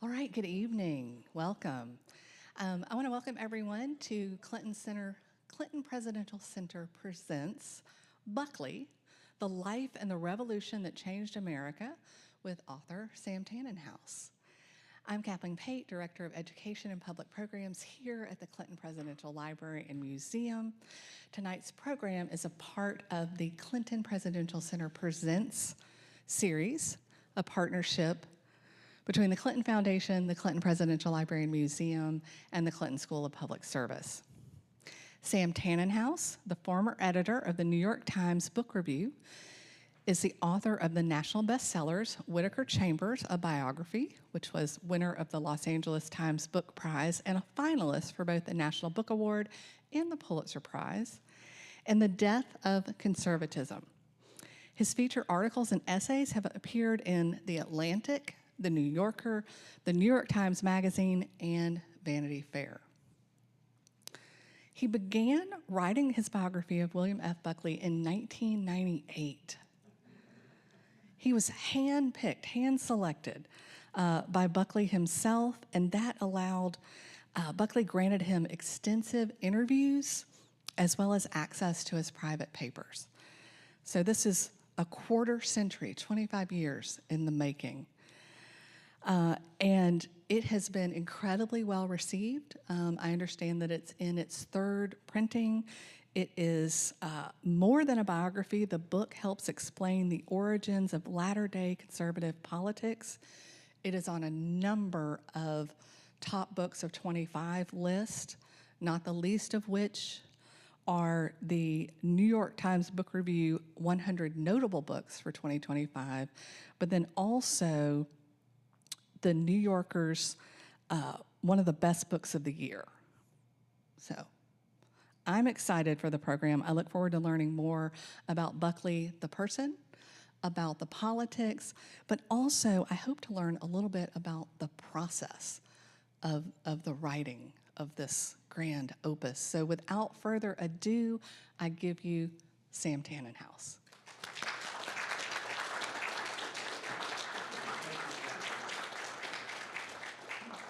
All right, good evening. Welcome. I want to welcome everyone to Clinton Presidential Center presents Buckley, The Life and the Revolution That Changed America with author Sam Tanenhaus. I'm Kathleen Pate, Director of Education and Public Programs here at the Clinton Presidential Library and Museum. Tonight's program is a part of the Clinton Presidential Center Presents series, a partnership between the Clinton Foundation, the Clinton Presidential Library and Museum, and the Clinton School of Public Service. Sam Tanenhaus, the former editor of the New York Times Book Review, is the author of the national bestsellers Whitaker Chambers, a biography, which was winner of the Los Angeles Times Book Prize and a finalist for both the National Book Award and the Pulitzer Prize, and The Death of Conservatism. His feature articles and essays have appeared in The Atlantic, The New Yorker, The New York Times Magazine, and Vanity Fair. He began writing his biography of William F. Buckley in 1998. He was hand-picked, hand-selected by Buckley himself, and that allowed, Buckley granted him extensive interviews as well as access to his private papers. So this is a quarter century, 25 years in the making. And it has been incredibly well received. I understand that it's in its third printing. It is more than a biography. The book helps explain the origins of latter-day conservative politics. It is on a number of top books of 25 list, not the least of which are the New York Times Book Review 100 Notable Books for 2025, but then also the New Yorker's one of the best books of the year. So I'm excited for the program. I look forward to learning more about Buckley, the person, about the politics, but also I hope to learn a little bit about the process of the writing of this grand opus. So without further ado, I give you Sam Tanenhaus.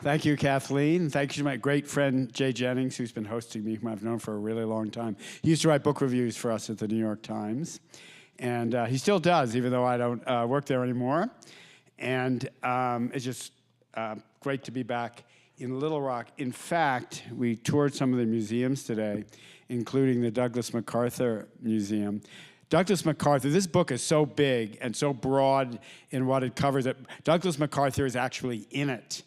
Thank you, Kathleen. Thank you to my great friend, Jay Jennings, who's been hosting me, whom I've known for a really long time. He used to write book reviews for us at the New York Times. And he still does, even though I don't work there anymore. And it's just great to be back in Little Rock. In fact, we toured some of the museums today, including the Douglas MacArthur Museum. Douglas MacArthur, this book is so big and so broad in what it covers that Douglas MacArthur is actually in it.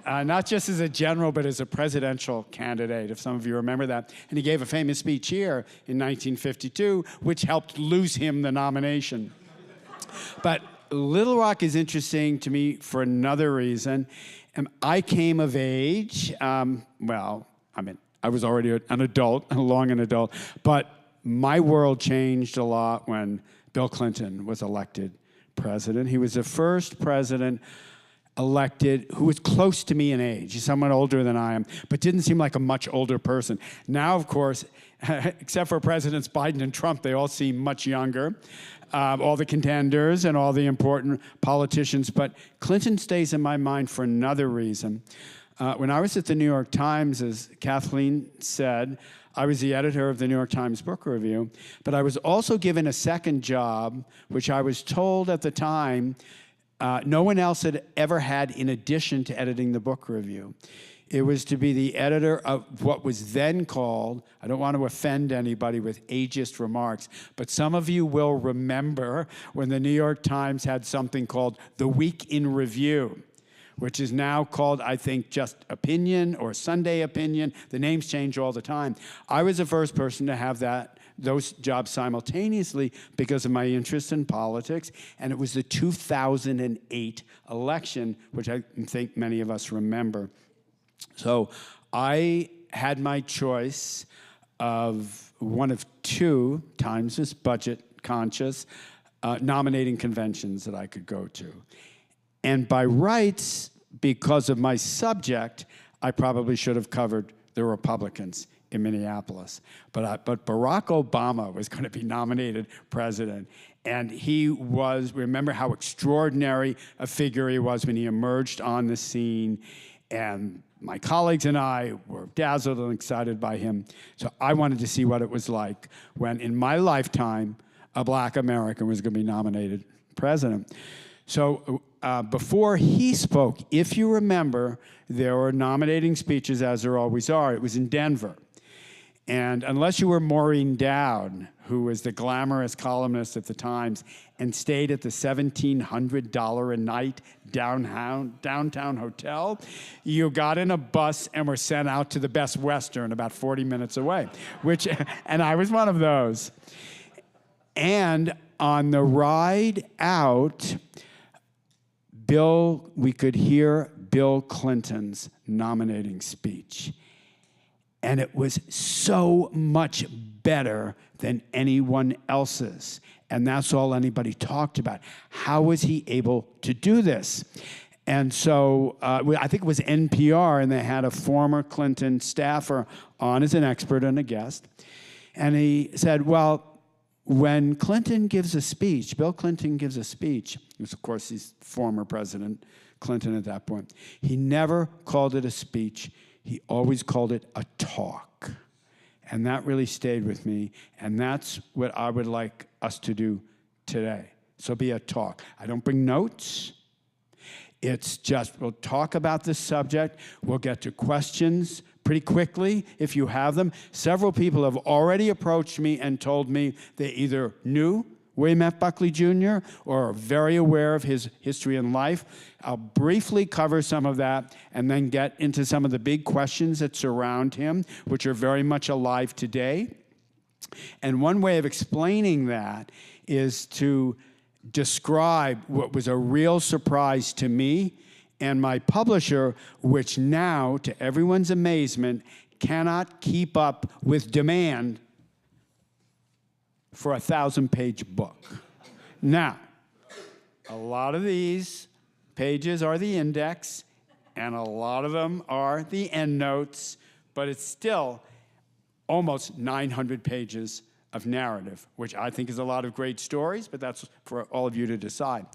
Not just as a general, but as a presidential candidate, if some of you remember that. And he gave a famous speech here in 1952, which helped lose him the nomination. But Little Rock is interesting to me for another reason. I came of age, I was already an adult, long an adult, but my world changed a lot when Bill Clinton was elected president. He was the first president elected who was close to me in age. He's somewhat older than I am, but didn't seem like a much older person. Now, of course, except for Presidents Biden and Trump, they all seem much younger, all the contenders and all the important politicians. But Clinton stays in my mind for another reason. When I was at the New York Times, as Kathleen said, I was the editor of the New York Times Book Review, but I was also given a second job, which I was told at the time no one else had ever had in addition to editing the book review. It was to be the editor of what was then called, I don't want to offend anybody with ageist remarks, but some of you will remember when the New York Times had something called The Week in Review, which is now called, I think, just Opinion or Sunday Opinion. The names change all the time. I was the first person to have those jobs simultaneously because of my interest in politics, and it was the 2008 election, which I think many of us remember. So I had my choice of one of two Times' budget-conscious nominating conventions that I could go to. And by rights, because of my subject, I probably should have covered the Republicans in Minneapolis. But Barack Obama was going to be nominated president. And he was, remember how extraordinary a figure he was when he emerged on the scene. And my colleagues and I were dazzled and excited by him. So I wanted to see what it was like when, in my lifetime, a black American was going to be nominated president. So before he spoke, if you remember, there were nominating speeches, as there always are. It was in Denver. And unless you were Maureen Dowd, who was the glamorous columnist at the Times and stayed at the $1,700 a night downtown hotel, you got in a bus and were sent out to the Best Western about 40 minutes away, and I was one of those. And on the ride out, we could hear Bill Clinton's nominating speech. And it was so much better than anyone else's. And that's all anybody talked about. How was he able to do this? And so I think it was NPR, and they had a former Clinton staffer on as an expert and a guest. And he said, well, when Clinton gives a speech, Bill Clinton gives a speech, he was, of course, he's former President Clinton at that point, he never called it a speech. He always called it a talk. And that really stayed with me. And that's what I would like us to do today. So be a talk. I don't bring notes. It's just, we'll talk about this subject. We'll get to questions pretty quickly if you have them. Several people have already approached me and told me they either knew William F. Buckley Jr. or are very aware of his history and life. I'll briefly cover some of that and then get into some of the big questions that surround him, which are very much alive today. And one way of explaining that is to describe what was a real surprise to me and my publisher, which now, to everyone's amazement, cannot keep up with demand for a 1,000-page book. Now, a lot of these pages are the index, and a lot of them are the endnotes, but it's still almost 900 pages of narrative, which I think is a lot of great stories, but that's for all of you to decide.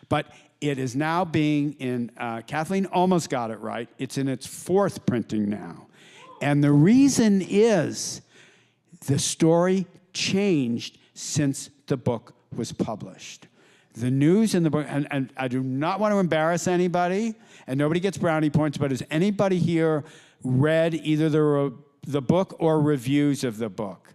But it is now being in, Kathleen almost got it right, it's in its 4th printing now. And the reason is the story changed since the book was published. The news in the book, and I do not want to embarrass anybody, and nobody gets brownie points, but has anybody here read either the book or reviews of the book?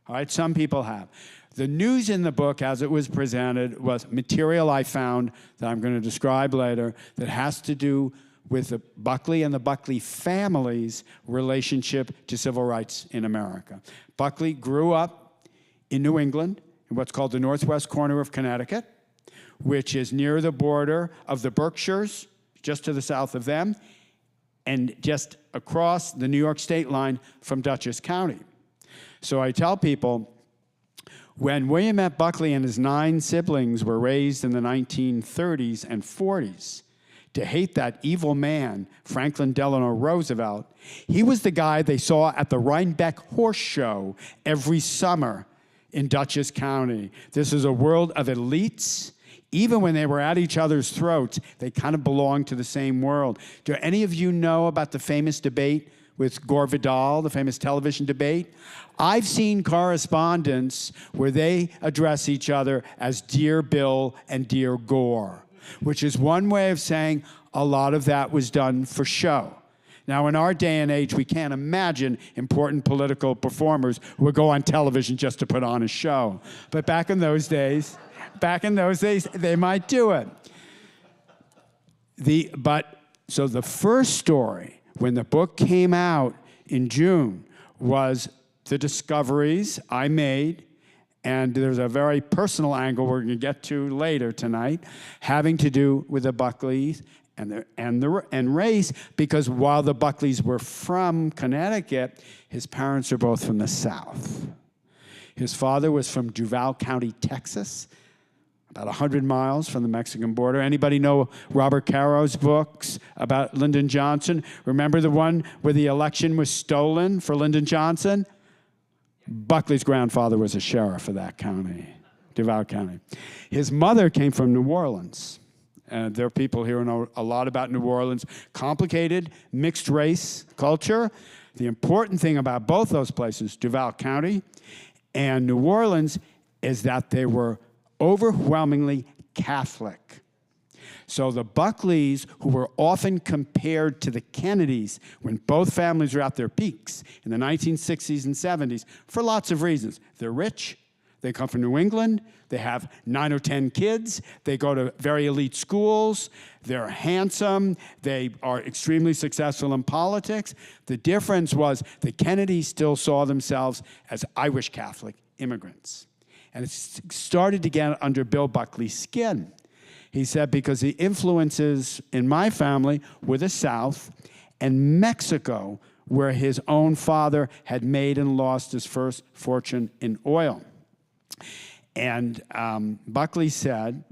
All right, some people have. The news in the book, as it was presented, was material I found that I'm going to describe later that has to do with the Buckley and the Buckley family's relationship to civil rights in America. Buckley grew up in New England, in what's called the northwest corner of Connecticut, which is near the border of the Berkshires, just to the south of them, and just across the New York state line from Dutchess County. So I tell people, when William F. Buckley and his 9 siblings were raised in the 1930s and 40s to hate that evil man, Franklin Delano Roosevelt, he was the guy they saw at the Rhinebeck Horse Show every summer in Dutchess County. This is a world of elites. Even when they were at each other's throats, they kind of belonged to the same world. Do any of you know about the famous debate with Gore Vidal, the famous television debate? I've seen correspondence where they address each other as Dear Bill and Dear Gore, which is one way of saying a lot of that was done for show. Now, in our day and age, we can't imagine important political performers who would go on television just to put on a show. But back in those days, they might do it. So the first story, when the book came out in June, was the discoveries I made, and there's a very personal angle we're going to get to later tonight, having to do with the Buckleys and race, because while the Buckleys were from Connecticut, his parents are both from the South. His father was from Duval County, Texas, about 100 miles from the Mexican border. Anybody know Robert Caro's books about Lyndon Johnson? Remember the one where the election was stolen for Lyndon Johnson? Buckley's grandfather was a sheriff of that county. Duval County. His mother came from New Orleans. And there are people here who know a lot about New Orleans. Complicated, mixed race culture. The important thing about both those places, Duval County and New Orleans, is that they were overwhelmingly Catholic. So the Buckleys, who were often compared to the Kennedys when both families were at their peaks in the 1960s and 70s, for lots of reasons. They're rich. They come from New England. They have 9 or 10 kids. They go to very elite schools. They're handsome. They are extremely successful in politics. The difference was the Kennedys still saw themselves as Irish Catholic immigrants. And it started to get under Bill Buckley's skin. He said, because the influences in my family were the South and Mexico, where his own father had made and lost his first fortune in oil. And Buckley said,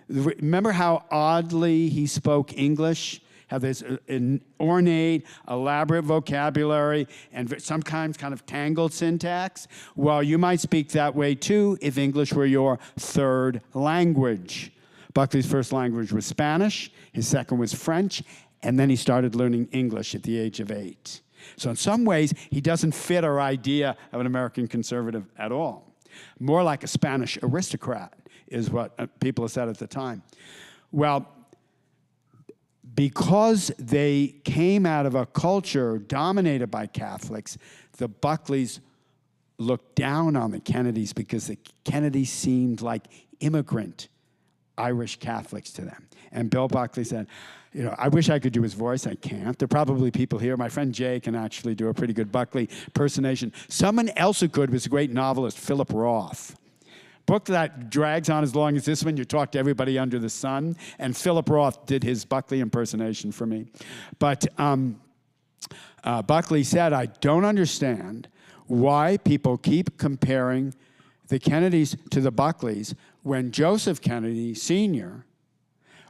remember how oddly he spoke English? How there's an ornate, elaborate vocabulary and sometimes kind of tangled syntax? Well, you might speak that way too if English were your third language. Buckley's first language was Spanish, his second was French, and then he started learning English at the age of 8. So in some ways, he doesn't fit our idea of an American conservative at all. More like a Spanish aristocrat is what people have said at the time. Well, because they came out of a culture dominated by Catholics, the Buckleys looked down on the Kennedys because the Kennedys seemed like immigrant Irish Catholics to them. And Bill Buckley said, you know, I wish I could do his voice. I can't. There are probably people here. My friend Jay can actually do a pretty good Buckley impersonation. Someone else who could was a great novelist, Philip Roth. Book that drags on as long as this one. You talk to everybody under the sun. And Philip Roth did his Buckley impersonation for me. But Buckley said, I don't understand why people keep comparing the Kennedys to the Buckleys when Joseph Kennedy Sr.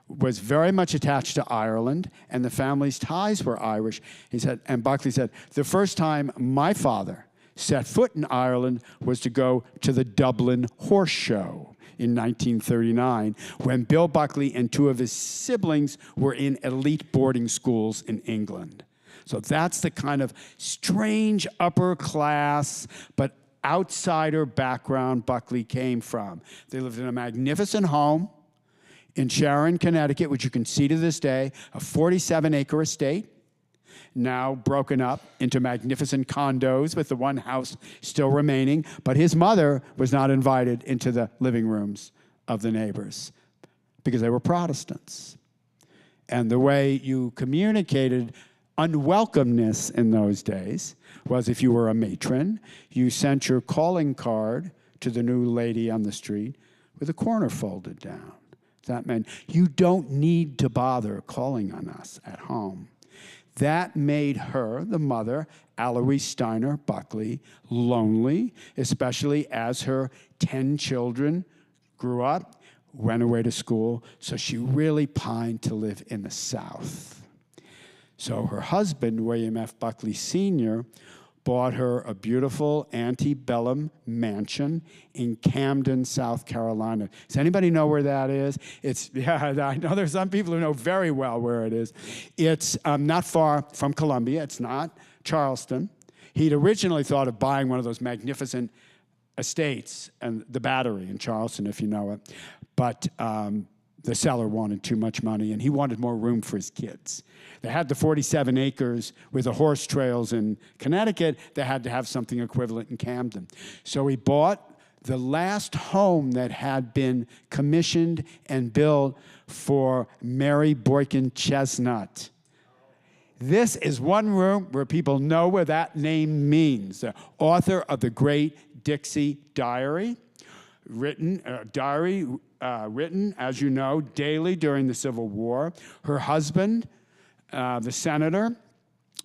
was very much attached to Ireland, and the family's ties were Irish. He said, and Buckley said, the first time my father set foot in Ireland was to go to the Dublin Horse Show in 1939, when Bill Buckley and 2 of his siblings were in elite boarding schools in England. So that's the kind of strange upper class, but outsider background Buckley came from. They lived in a magnificent home in Sharon, Connecticut, which you can see to this day, a 47-acre estate, now broken up into magnificent condos with the one house still remaining. But his mother was not invited into the living rooms of the neighbors because they were Protestants. And the way you communicated unwelcomeness in those days was if you were a matron, you sent your calling card to the new lady on the street with a corner folded down. That meant you don't need to bother calling on us at home. That made her, the mother, Eloise Steiner Buckley, lonely, especially as her 10 children grew up, went away to school, so she really pined to live in the South. So her husband, William F. Buckley Sr., bought her a beautiful antebellum mansion in Camden, South Carolina. Does anybody know where that is? Yeah, I know there's some people who know very well where it is. It's not far from Columbia. It's not Charleston. He'd originally thought of buying one of those magnificent estates, and the Battery in Charleston, if you know it. But the seller wanted too much money, and he wanted more room for his kids. They had the 47 acres with the horse trails in Connecticut. They had to have something equivalent in Camden. So he bought the last home that had been commissioned and built for Mary Boykin Chestnut. This is one room where people know what that name means. The author of the great Dixie Diary, written, as you know, daily during the Civil War. Her husband, the senator,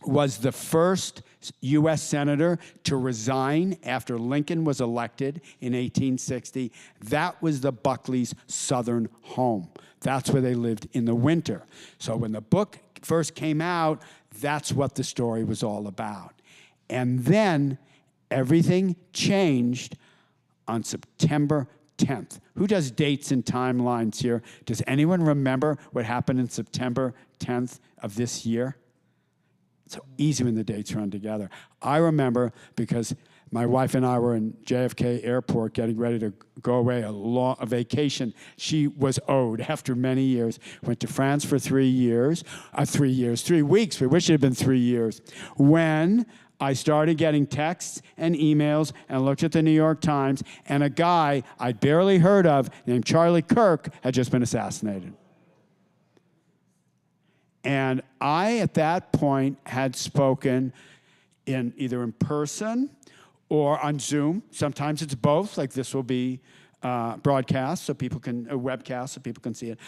was the first U.S. senator to resign after Lincoln was elected in 1860. That was the Buckleys' southern home. That's where they lived in the winter. So when the book first came out, that's what the story was all about. And then everything changed on September 10th. Who does dates and timelines here? Does anyone remember what happened in September 10th of this year? It's so easy when the dates run together. I remember because my wife and I were in JFK Airport getting ready to go away, a vacation she was owed after many years. Went to France for 3 years, 3 weeks. We wish it had been 3 years. When I started getting texts and emails and looked at the New York Times, and a guy I'd barely heard of named Charlie Kirk had just been assassinated. And I, at that point, had spoken either in person or on Zoom. Sometimes it's both, like this will be broadcast so people can, a webcast so people can see it.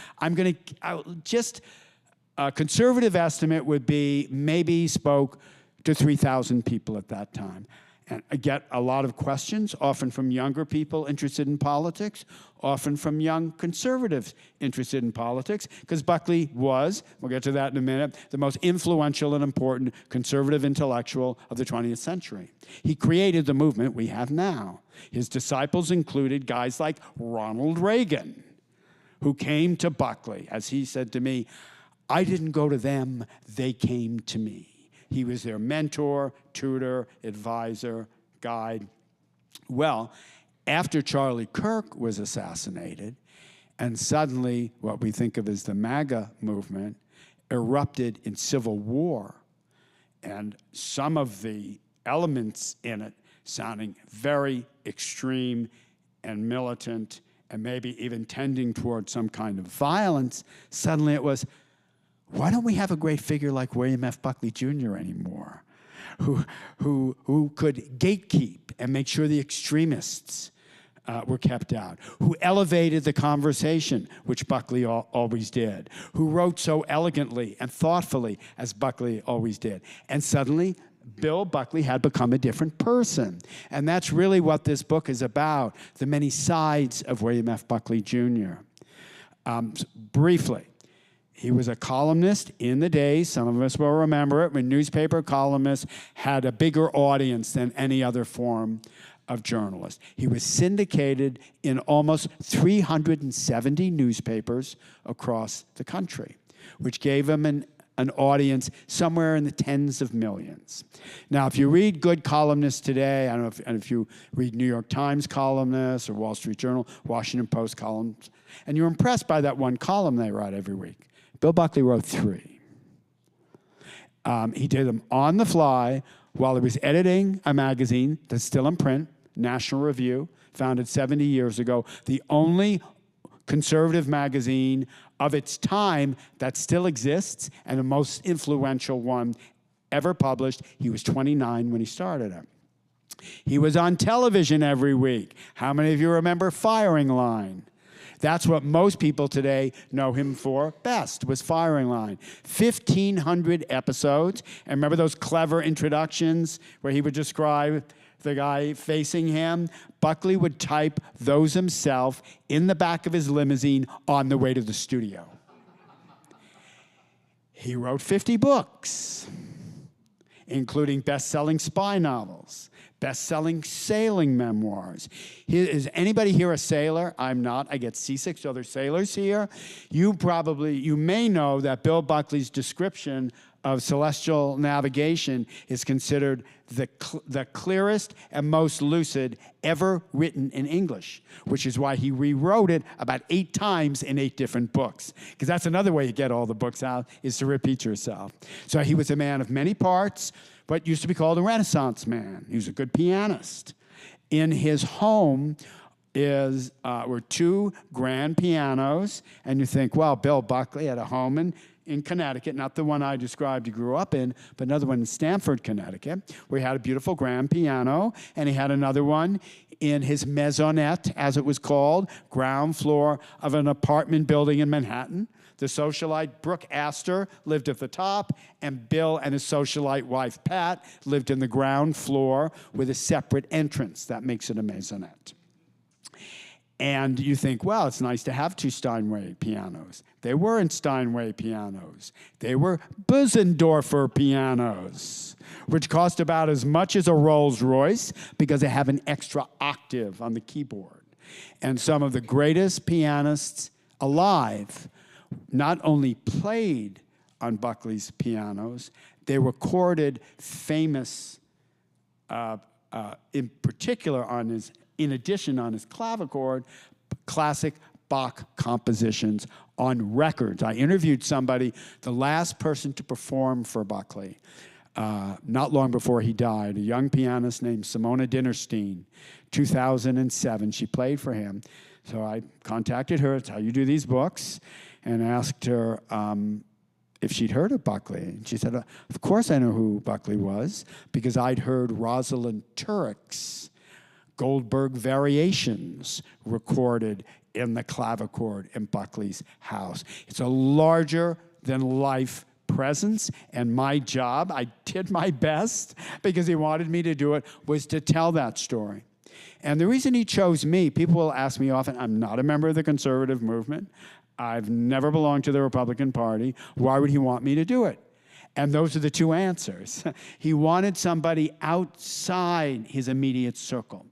A conservative estimate would be maybe spoke to 3,000 people at that time. And I get a lot of questions, often from younger people interested in politics, often from young conservatives interested in politics, because Buckley was, we'll get to that in a minute, the most influential and important conservative intellectual of the 20th century. He created the movement we have now. His disciples included guys like Ronald Reagan, who came to Buckley. As he said to me, I didn't go to them, they came to me. He was their mentor, tutor, advisor, guide. Well, after Charlie Kirk was assassinated, and suddenly what we think of as the MAGA movement erupted in civil war, and some of the elements in it sounding very extreme and militant, and maybe even tending toward some kind of violence, suddenly it was, why don't we have a great figure like William F. Buckley Jr. anymore, who could gatekeep and make sure the extremists were kept out, who elevated the conversation, which Buckley always did, who wrote so elegantly and thoughtfully as Buckley always did. And suddenly, Bill Buckley had become a different person. And that's really what this book is about, the many sides of William F. Buckley Jr. Briefly, he was a columnist in the days, some of us will remember it, when newspaper columnists had a bigger audience than any other form of journalist. He was syndicated in almost 370 newspapers across the country, which gave him an audience somewhere in the tens of millions. Now, if you read good columnists today, I don't know if you read New York Times columnists or Wall Street Journal, Washington Post columns, and you're impressed by that one column they write every week. Bill Buckley wrote 3. He did them on the fly while he was editing a magazine that's still in print, National Review, founded 70 years ago, the only conservative magazine of its time that still exists and the most influential one ever published. He was 29 when he started it. He was on television every week. How many of you remember Firing Line? That's what most people today know him for best, was Firing Line. 1,500 episodes. And remember those clever introductions where he would describe the guy facing him? Buckley would type those himself in the back of his limousine on the way to the studio. He wrote 50 books, including best-selling spy novels, best-selling sailing memoirs. Is anybody here a sailor? I'm not. I get seasick, so there's sailors here. You may know that Bill Buckley's description of celestial navigation is considered the clearest and most lucid ever written in English, which is why he rewrote it about 8 times in 8 different books. Because that's another way you get all the books out, is to repeat yourself. So he was a man of many parts, what used to be called a Renaissance man. He was a good pianist. In his home were 2 grand pianos, and you think, well, Bill Buckley had a home in Connecticut, not the one I described he grew up in, but another one in Stamford, Connecticut, where he had a beautiful grand piano, and he had another one in his maisonette, as it was called, ground floor of an apartment building in Manhattan. The socialite Brooke Astor lived at the top, and Bill and his socialite wife, Pat, lived in the ground floor with a separate entrance. That makes it a maisonette. And you think, well, it's nice to have 2 Steinway pianos. They weren't Steinway pianos. They were Bösendorfer pianos. which cost about as much as a Rolls Royce because they have an extra octave on the keyboard. And some of the greatest pianists alive not only played on Buckley's pianos, they recorded famous, in particular in addition on his clavichord, classic Bach compositions on records. I interviewed somebody, the last person to perform for Buckley, not long before he died, a young pianist named Simona Dinnerstein, 2007. She played for him. So I contacted her, it's how you do these books, and asked her if she'd heard of Buckley. And she said, of course I know who Buckley was, because I'd heard Rosalind Turek's Goldberg Variations recorded in the clavichord in Buckley's house. It's a larger-than-life presence, and my job, I did my best, because he wanted me to do it, was to tell that story. And the reason he chose me, people will ask me often, I'm not a member of the conservative movement. I've never belonged to the Republican Party. Why would he want me to do it? And those are the two answers. He wanted somebody outside his immediate circle.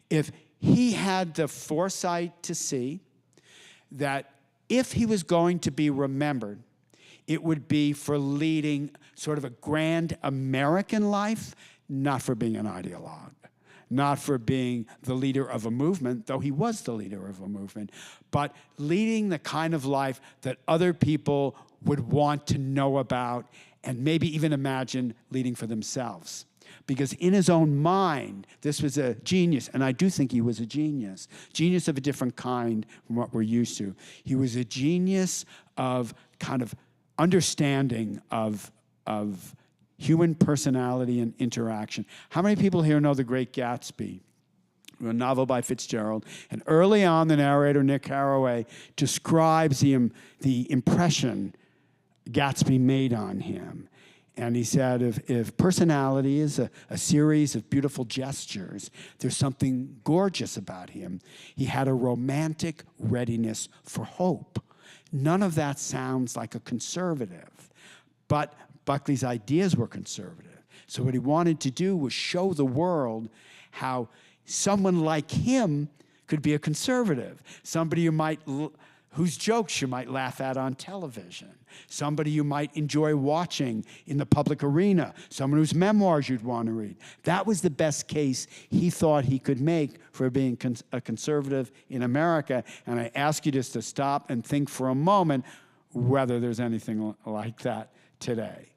If he had the foresight to see that if he was going to be remembered, it would be for leading sort of a grand American life, not for being an ideologue, not for being the leader of a movement, though he was the leader of a movement, but leading the kind of life that other people would want to know about and maybe even imagine leading for themselves. Because in his own mind, this was a genius, and I do think he was a genius of a different kind from what we're used to. He was a genius of kind of understanding of human personality and interaction. How many people here know The Great Gatsby? A novel by Fitzgerald. And early on, the narrator, Nick Carraway, describes the impression Gatsby made on him. And he said, if personality is a series of beautiful gestures, there's something gorgeous about him. He had a romantic readiness for hope. None of that sounds like a conservative, but Buckley's ideas were conservative. So what he wanted to do was show the world how someone like him could be a conservative, somebody whose jokes you might laugh at on television, somebody you might enjoy watching in the public arena, someone whose memoirs you'd want to read. That was the best case he thought he could make for being a conservative in America. And I ask you just to stop and think for a moment whether there's anything like that today.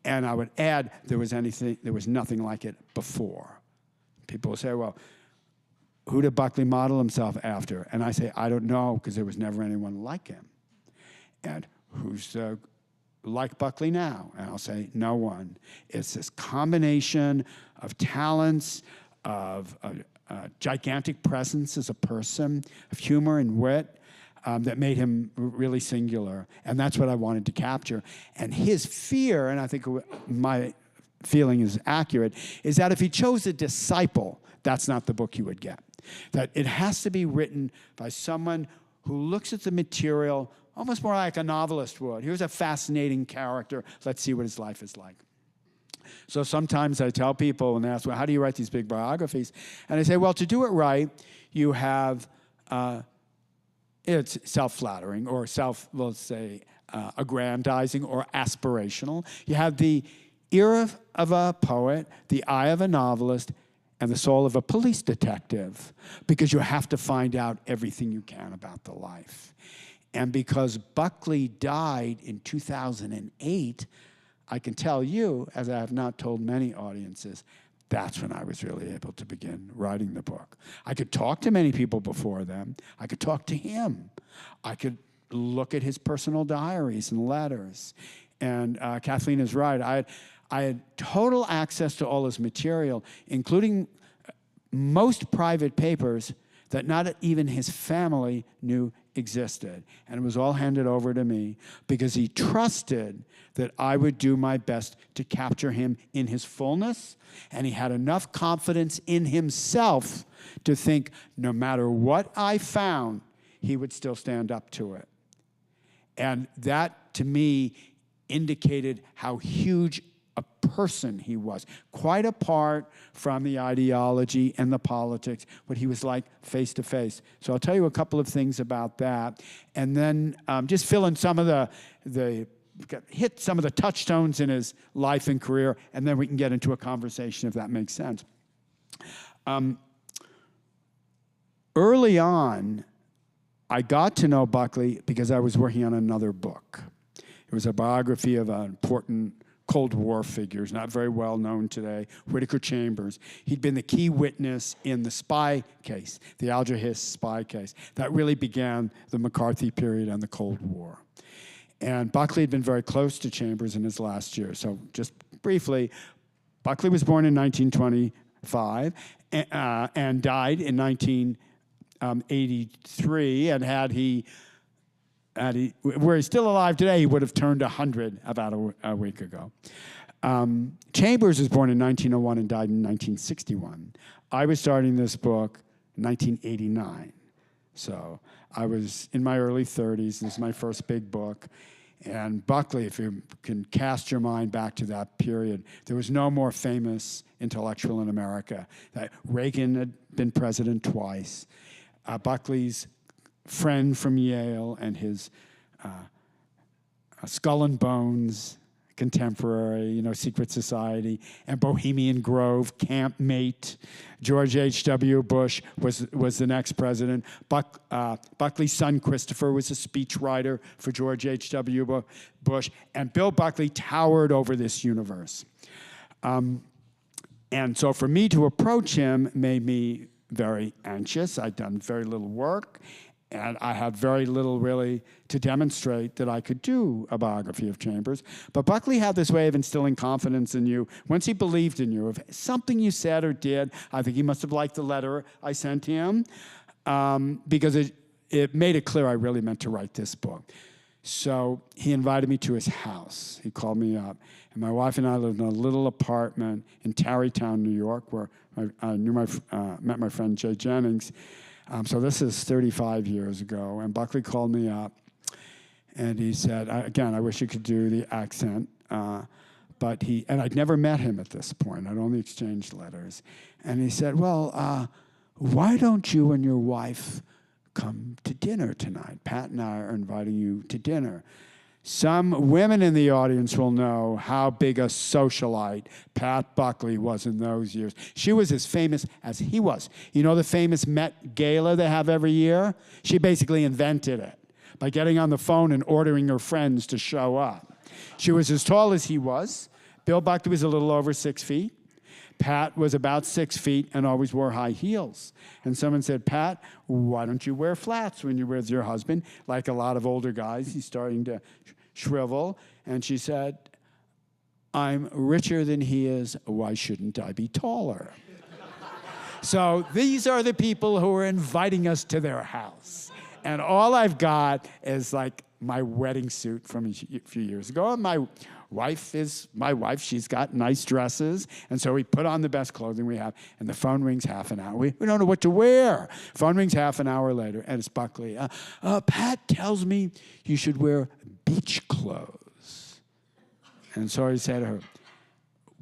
And I would add, there was nothing like it before. People will say, well, who did Buckley model himself after? And I say, I don't know, because there was never anyone like him. And who's like Buckley now? And I'll say, no one. It's this combination of talents, of a gigantic presence as a person, of humor and wit, that made him really singular. And that's what I wanted to capture. And his fear, and I think my feeling is accurate, is that if he chose a disciple, that's not the book you would get. That it has to be written by someone who looks at the material almost more like a novelist would. Here's a fascinating character. Let's see what his life is like. So sometimes I tell people when they ask, well, how do you write these big biographies? And I say, well, to do it right, you have, it's self-flattering or let's say, aggrandizing or aspirational. You have the ear of a poet, the eye of a novelist, and the soul of a police detective, because you have to find out everything you can about the life. And because Buckley died in 2008, I can tell you, as I have not told many audiences, that's when I was really able to begin writing the book. I could talk to many people before then. I could talk to him. I could look at his personal diaries and letters. And Kathleen is right. I had total access to all his material, including most private papers that not even his family knew existed. And it was all handed over to me because he trusted that I would do my best to capture him in his fullness. And he had enough confidence in himself to think no matter what I found, he would still stand up to it. And that, to me, indicated how huge a person he was, quite apart from the ideology and the politics, what he was like face to face. So I'll tell you a couple of things about that, and then just fill in some of hit some of the touchstones in his life and career, and then we can get into a conversation if that makes sense. Early on, I got to know Buckley because I was working on another book. It was a biography of an important Cold War figure, not very well known today, Whittaker Chambers. He'd been the key witness in the spy case, the Alger Hiss spy case. That really began the McCarthy period and the Cold War. And Buckley had been very close to Chambers in his last year. So just briefly, Buckley was born in 1925 and died in 1983. And were he still alive today, he would have turned 100 about a week ago. Chambers was born in 1901 and died in 1961. I was starting this book in 1989. So I was in my early 30s. This is my first big book. And Buckley, if you can cast your mind back to that period, there was no more famous intellectual in America. Reagan had been president twice. Buckley's friend from Yale and his Skull and Bones contemporary, Secret Society, and Bohemian Grove campmate. George H.W. Bush was the next president. Buckley's son, Christopher, was a speechwriter for George H.W. Bush. And Bill Buckley towered over this universe. And so for me to approach him made me very anxious. I'd done very little work. And I had very little, really, to demonstrate that I could do a biography of Chambers. But Buckley had this way of instilling confidence in you. Once he believed in you, if something you said or did, I think he must have liked the letter I sent him, because it made it clear I really meant to write this book. So he invited me to his house. He called me up. And my wife and I lived in a little apartment in Tarrytown, New York, where I met my friend Jay Jennings. So this is 35 years ago, and Buckley called me up, and he said, again, I wish you could do the accent, and I'd never met him at this point. I'd only exchanged letters. And he said, well, why don't you and your wife come to dinner tonight? Pat and I are inviting you to dinner. Some women in the audience will know how big a socialite Pat Buckley was in those years. She was as famous as he was. You know the famous Met Gala they have every year? She basically invented it by getting on the phone and ordering her friends to show up. She was as tall as he was. Bill Buckley was a little over 6 feet. Pat was about 6 feet and always wore high heels. And someone said, Pat, why don't you wear flats when you're with your husband? Like a lot of older guys, he's starting to shrivel. And she said, I'm richer than he is. Why shouldn't I be taller? So these are the people who are inviting us to their house. And all I've got is like my wedding suit from a few years ago. And my wife is my wife. She's got nice dresses. And so we put on the best clothing we have. And the phone rings half an hour. We don't know what to wear. Phone rings half an hour later. And it's Buckley. Pat tells me you should wear beach clothes. And so I say to her,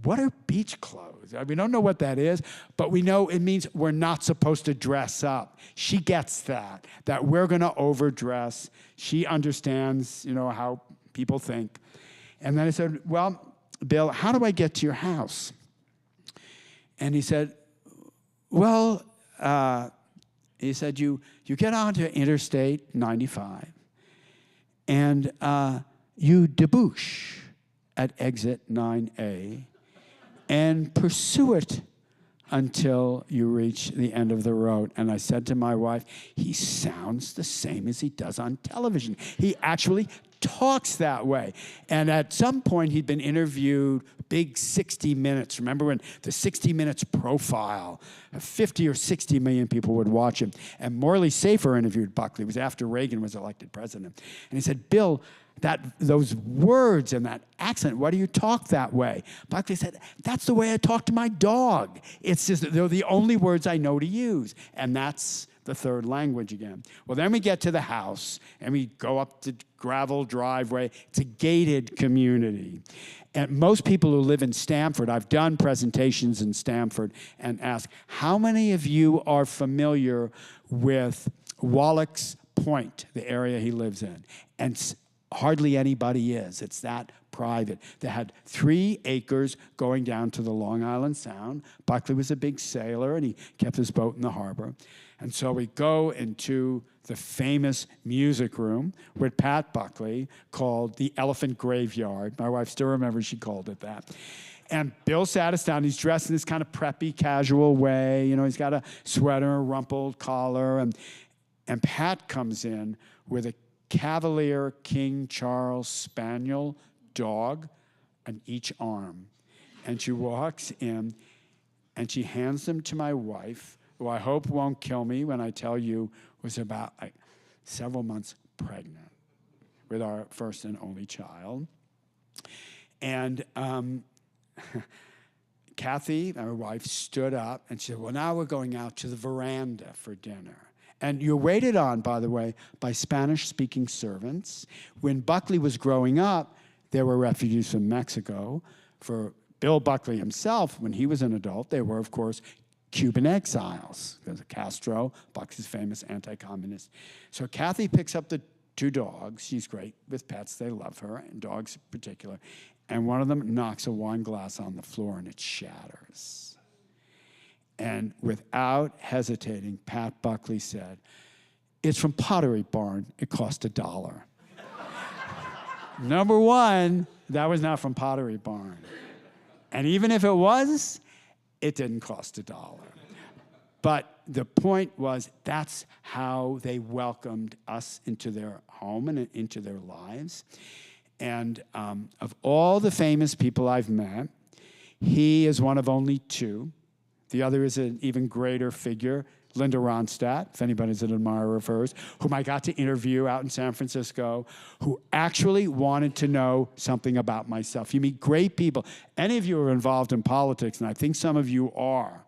what are beach clothes? We don't know what that is, but we know it means we're not supposed to dress up. She gets that we're going to overdress. She understands, how people think. And then I said, well, Bill, how do I get to your house? And he said, well, you get onto Interstate 95, and you debouche at exit 9A, and pursue it until you reach the end of the road. And I said to my wife, he sounds the same as he does on television. He actually talks that way. And at some point, he'd been interviewed, big 60 Minutes. Remember when the 60 Minutes profile, 50 or 60 million people would watch him. And Morley Safer interviewed Buckley. It was after Reagan was elected president. And he said, Bill, those words and that accent, why do you talk that way? Buckley said, that's the way I talk to my dog. It's just, they're the only words I know to use. And that's the third language again. Well, then we get to the house, and we go up the gravel driveway. It's a gated community. And most people who live in Stamford, I've done presentations in Stamford, and ask, how many of you are familiar with Wallack's Point, the area he lives in? And hardly anybody is. It's that private. They had 3 acres going down to the Long Island Sound. Buckley was a big sailor, and he kept his boat in the harbor. And so we go into the famous music room with Pat Buckley, called the Elephant Graveyard. My wife still remembers she called it that. And Bill sat us down. He's dressed in this kind of preppy, casual way. You know, he's got a sweater, a rumpled collar. And Pat comes in with a Cavalier King Charles Spaniel dog on each arm. And she walks in, and she hands them to my wife, who I hope won't kill me when I tell you was about several months pregnant with our first and only child. And Kathy, our wife, stood up and she said, well, now we're going out to the veranda for dinner. And you're waited on, by the way, by Spanish-speaking servants. When Buckley was growing up, there were refugees from Mexico. For Bill Buckley himself, when he was an adult, there were, of course, Cuban exiles. Because Castro, Buckley's famous anti-communist. So Kathy picks up the 2 dogs. She's great with pets. They love her, and dogs in particular. And one of them knocks a wine glass on the floor, and it shatters. And without hesitating, Pat Buckley said, it's from Pottery Barn. It cost $1. Number one, that was not from Pottery Barn. And even if it was, it didn't cost $1. But the point was, that's how they welcomed us into their home and into their lives. And of all the famous people I've met, he is one of only 2. The other is an even greater figure, Linda Ronstadt, if anybody's an admirer of hers, whom I got to interview out in San Francisco, who actually wanted to know something about myself. You meet great people. Any of you are involved in politics, and I think some of you are.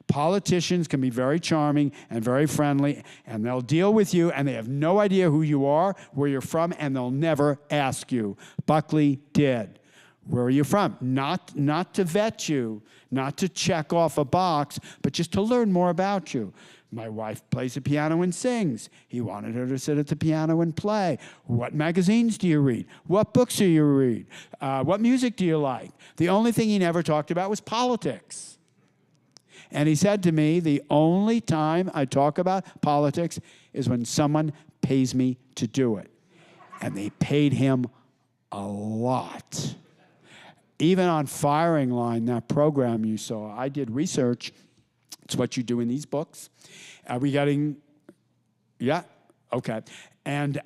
Politicians can be very charming and very friendly, and they'll deal with you, and they have no idea who you are, where you're from, and they'll never ask you. Buckley did. Where are you from? Not to vet you, not to check off a box, but just to learn more about you. My wife plays the piano and sings. He wanted her to sit at the piano and play. What magazines do you read? What books do you read? What music do you like? The only thing he never talked about was politics. And he said to me, the only time I talk about politics is when someone pays me to do it. And they paid him a lot. Even on Firing Line, that program you saw, I did research. It's what you do in these books. Are we getting, yeah? Okay. And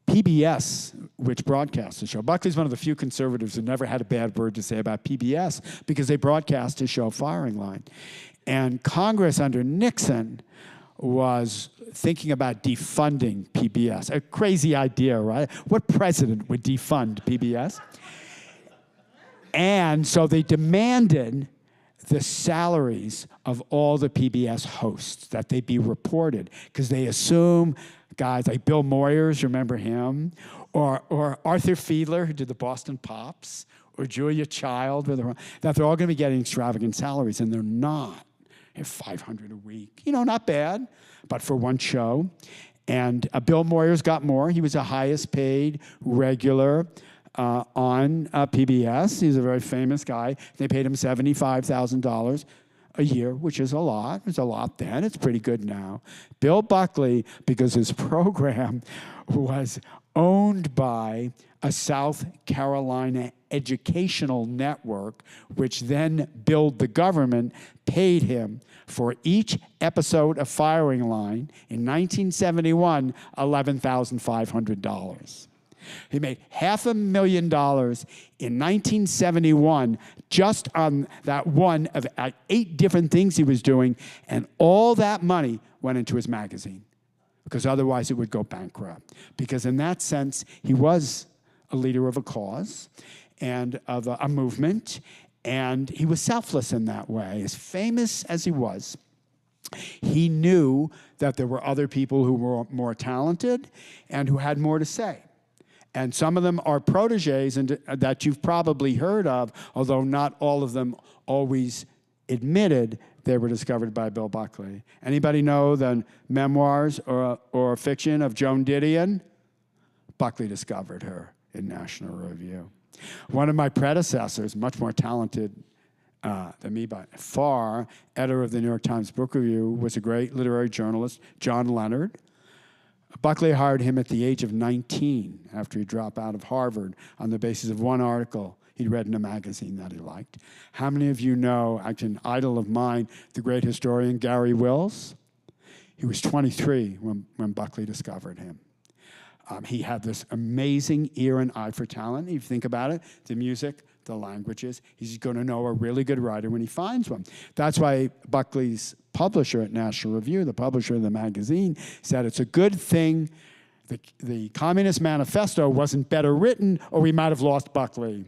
PBS, which broadcasts the show. Buckley's one of the few conservatives who never had a bad word to say about PBS because they broadcast his show Firing Line. And Congress under Nixon was thinking about defunding PBS. A crazy idea, right? What president would defund PBS? And so they demanded the salaries of all the PBS hosts, that they be reported, because they assume guys like Bill Moyers, remember him? Or Arthur Fiedler, who did the Boston Pops, or Julia Child, that they're all going to be getting extravagant salaries, and they're not. They're $500 a week. You know, not bad, but for one show. And Bill Moyers got more. He was the highest paid regular on PBS. He's a very famous guy. They paid him $75,000 a year, which is a lot. It's a lot then. It's pretty good now. Bill Buckley, because his program was owned by a South Carolina educational network, which then billed the government, paid him for each episode of Firing Line in 1971, $11,500. He made $500,000 in 1971 just on that one of 8 different things he was doing, and all that money went into his magazine because otherwise it would go bankrupt. Because in that sense, he was a leader of a cause and of a movement, And he was selfless in that way. As famous as he was, he knew that there were other people who were more talented and who had more to say. And some of them are protégés that you've probably heard of, although not all of them always admitted they were discovered by Bill Buckley. Anybody know the memoirs or fiction of Joan Didion? Buckley discovered her in National Review. One of my predecessors, much more talented than me by far, editor of the New York Times Book Review, was a great literary journalist, John Leonard. Buckley hired him at the age of 19 after he dropped out of Harvard on the basis of one article he'd read in a magazine that he liked. How many of you know, actually an idol of mine, the great historian Gary Wills? He was 23 when Buckley discovered him. He had this amazing ear and eye for talent. If you think about it, the music, the languages, he's going to know a really good writer when he finds one. That's why Buckley's publisher at National Review, the publisher of the magazine, said it's a good thing the Communist Manifesto wasn't better written, or we might have lost Buckley.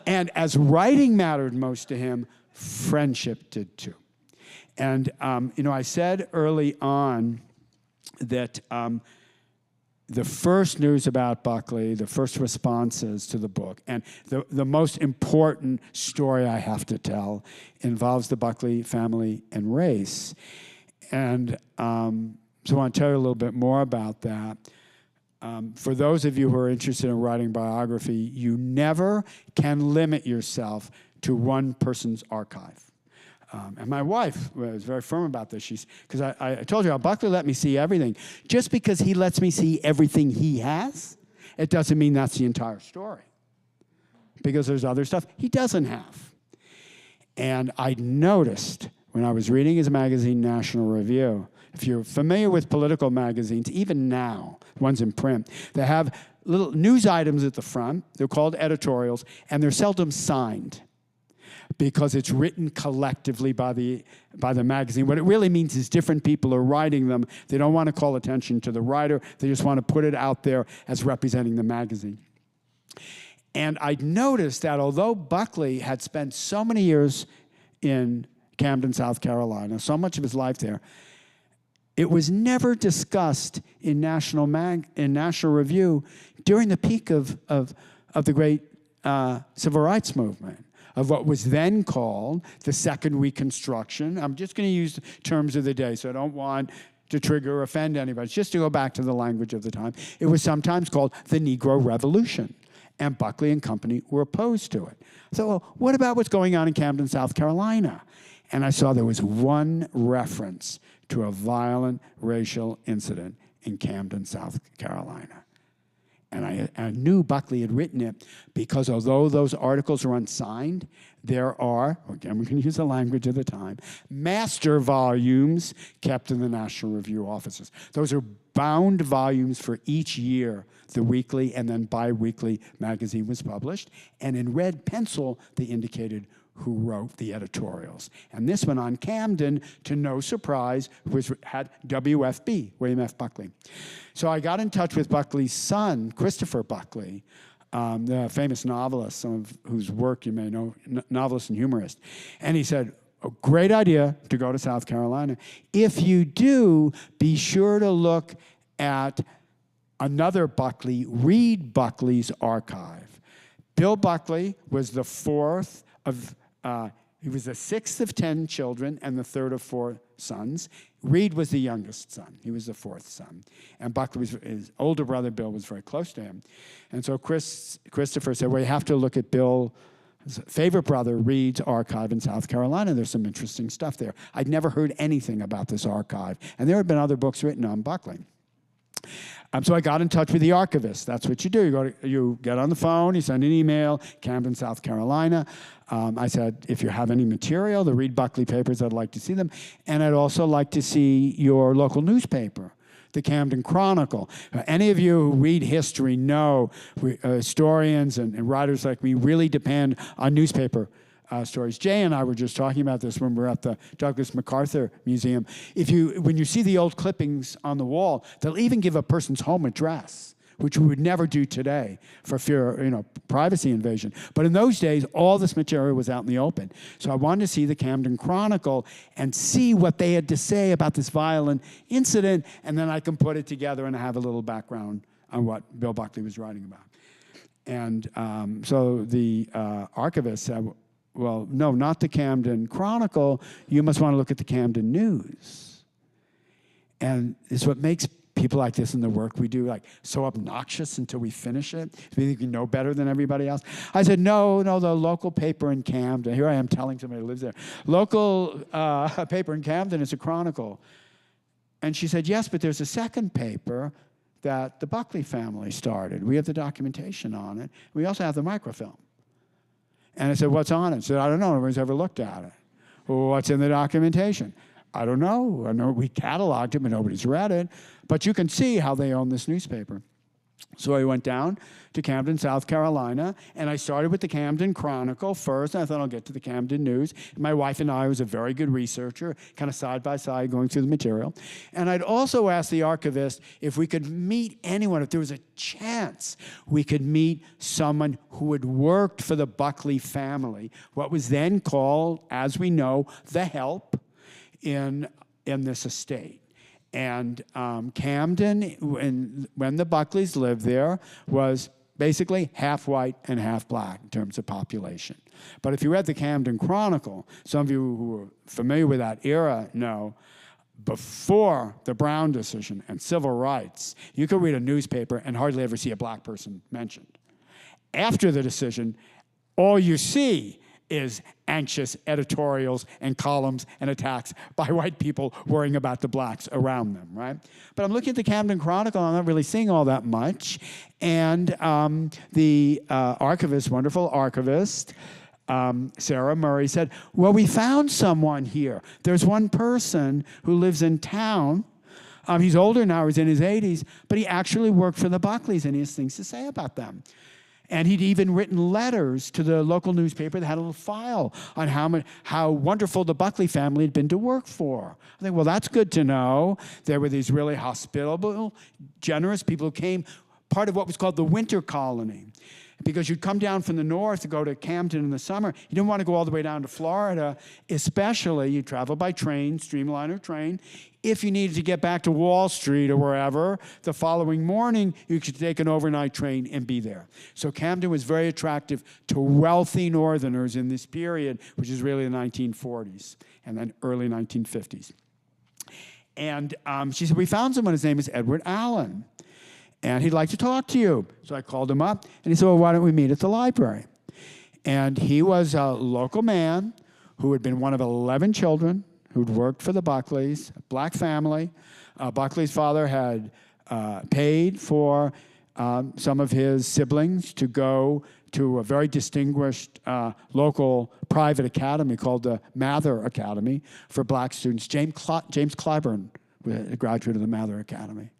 And as writing mattered most to him, friendship did too. And I said early on that the first news about Buckley, the first responses to the book, and the most important story I have to tell involves the Buckley family and race. And so I want to tell you a little bit more about that. For those of you who are interested in writing biography, you never can limit yourself to one person's archive. And my wife was very firm about this. Because I told you how Buckley let me see everything. Just because he lets me see everything he has, it doesn't mean that's the entire story. Because there's other stuff he doesn't have. And I noticed when I was reading his magazine, National Review, if you're familiar with political magazines, even now, ones in print, they have little news items at the front. They're called editorials, and they're seldom signed, because it's written collectively by the magazine. What it really means is different people are writing them. They don't want to call attention to the writer. They just want to put it out there as representing the magazine. And I noticed that although Buckley had spent so many years in Camden, South Carolina, so much of his life there, it was never discussed in National Review during the peak of the great civil rights movement, of what was then called the Second Reconstruction. I'm just going to use terms of the day, so I don't want to trigger or offend anybody. Just to go back to the language of the time, it was sometimes called the Negro Revolution, and Buckley and company were opposed to it. So, well, what about what's going on in Camden, South Carolina? And I saw there was one reference to a violent racial incident in Camden, South Carolina. And I knew Buckley had written it because although those articles are unsigned, there are, again, we can use the language of the time, master volumes kept in the National Review offices. Those are bound volumes for each year the weekly and then bi-weekly magazine was published. And in red pencil, they indicated who wrote the editorials. And this one on Camden, to no surprise, had WFB, William F. Buckley. So I got in touch with Buckley's son, Christopher Buckley, the famous novelist, some of whose work you may know, novelist and humorist. And he said, a great idea to go to South Carolina. If you do, be sure to look at another Buckley, read Buckley's archive. Bill Buckley was the fourth of he was the sixth of 10 children and the third of 4 sons. Reed was the youngest son. He was the 4th son. And Buckley, his older brother, Bill, was very close to him. And so Christopher said, well, you have to look at Bill's favorite brother, Reed's archive in South Carolina. There's some interesting stuff there. I'd never heard anything about this archive. And there had been other books written on Buckley. So I got in touch with the archivist. That's what you do. You get on the phone, you send an email, Camden, South Carolina. I said, if you have any material, the Reed Buckley papers, I'd like to see them. And I'd also like to see your local newspaper, the Camden Chronicle. Any of you who read history know historians and writers like me really depend on newspaper stories. Jay and I were just talking about this when we were at the Douglas MacArthur Museum. When you see the old clippings on the wall, they'll even give a person's home address, which we would never do today for fear, privacy invasion. But in those days, all this material was out in the open. So I wanted to see the Camden Chronicle and see what they had to say about this violent incident, and then I can put it together and have a little background on what Bill Buckley was writing about. And so the archivist said, well, no, not the Camden Chronicle. You must want to look at the Camden News. And it's what makes people like this in the work we do, like, so obnoxious until we finish it. We think we know better than everybody else. I said, no, the local paper in Camden. Here I am telling somebody who lives there. Local paper in Camden is a Chronicle. And she said, yes, but there's a second paper that the Buckley family started. We have the documentation on it. We also have the microfilm. And I said, what's on it? She said, I don't know. Nobody's ever looked at it. Well, what's in the documentation? I don't know. I know we cataloged it, but nobody's read it. But you can see how they own this newspaper. So I went down to Camden, South Carolina, and I started with the Camden Chronicle first. And I thought I'll get to the Camden News. And my wife and I was a very good researcher, kind of side by side going through the material. And I'd also asked the archivist if we could meet anyone, if there was a chance we could meet someone who had worked for the Buckley family, what was then called, as we know, the help in this estate. And Camden, when the Buckleys lived there, was basically half white and half black in terms of population. But if you read the Camden Chronicle, some of you who are familiar with that era know, before the Brown decision and civil rights, you could read a newspaper and hardly ever see a black person mentioned. After the decision, all you see is anxious editorials and columns and attacks by white people worrying about the blacks around them, right? But I'm looking at the Camden Chronicle, and I'm not really seeing all that much. And the archivist, wonderful archivist, Sarah Murray, said, well, we found someone here. There's one person who lives in town. He's older now, he's in his 80s, but he actually worked for the Buckleys, and he has things to say about them. And he'd even written letters to the local newspaper that had a little file on how wonderful the Buckley family had been to work for. I think, well, that's good to know. There were these really hospitable, generous people who came, part of what was called the winter colony. Because you'd come down from the north to go to Camden in the summer. You didn't want to go all the way down to Florida, especially you travel by train, Streamliner train. If you needed to get back to Wall Street or wherever, the following morning, you could take an overnight train and be there. So Camden was very attractive to wealthy Northerners in this period, which is really the 1940s and then early 1950s. And she said, we found someone, his name is Edward Allen, and he'd like to talk to you. So I called him up, and he said, well, why don't we meet at the library? And he was a local man who had been one of 11 children who'd worked for the Buckleys, a black family. Buckley's father had paid for some of his siblings to go to a very distinguished local private academy called the Mather Academy for black students. James Clyburn, a graduate of the Mather Academy.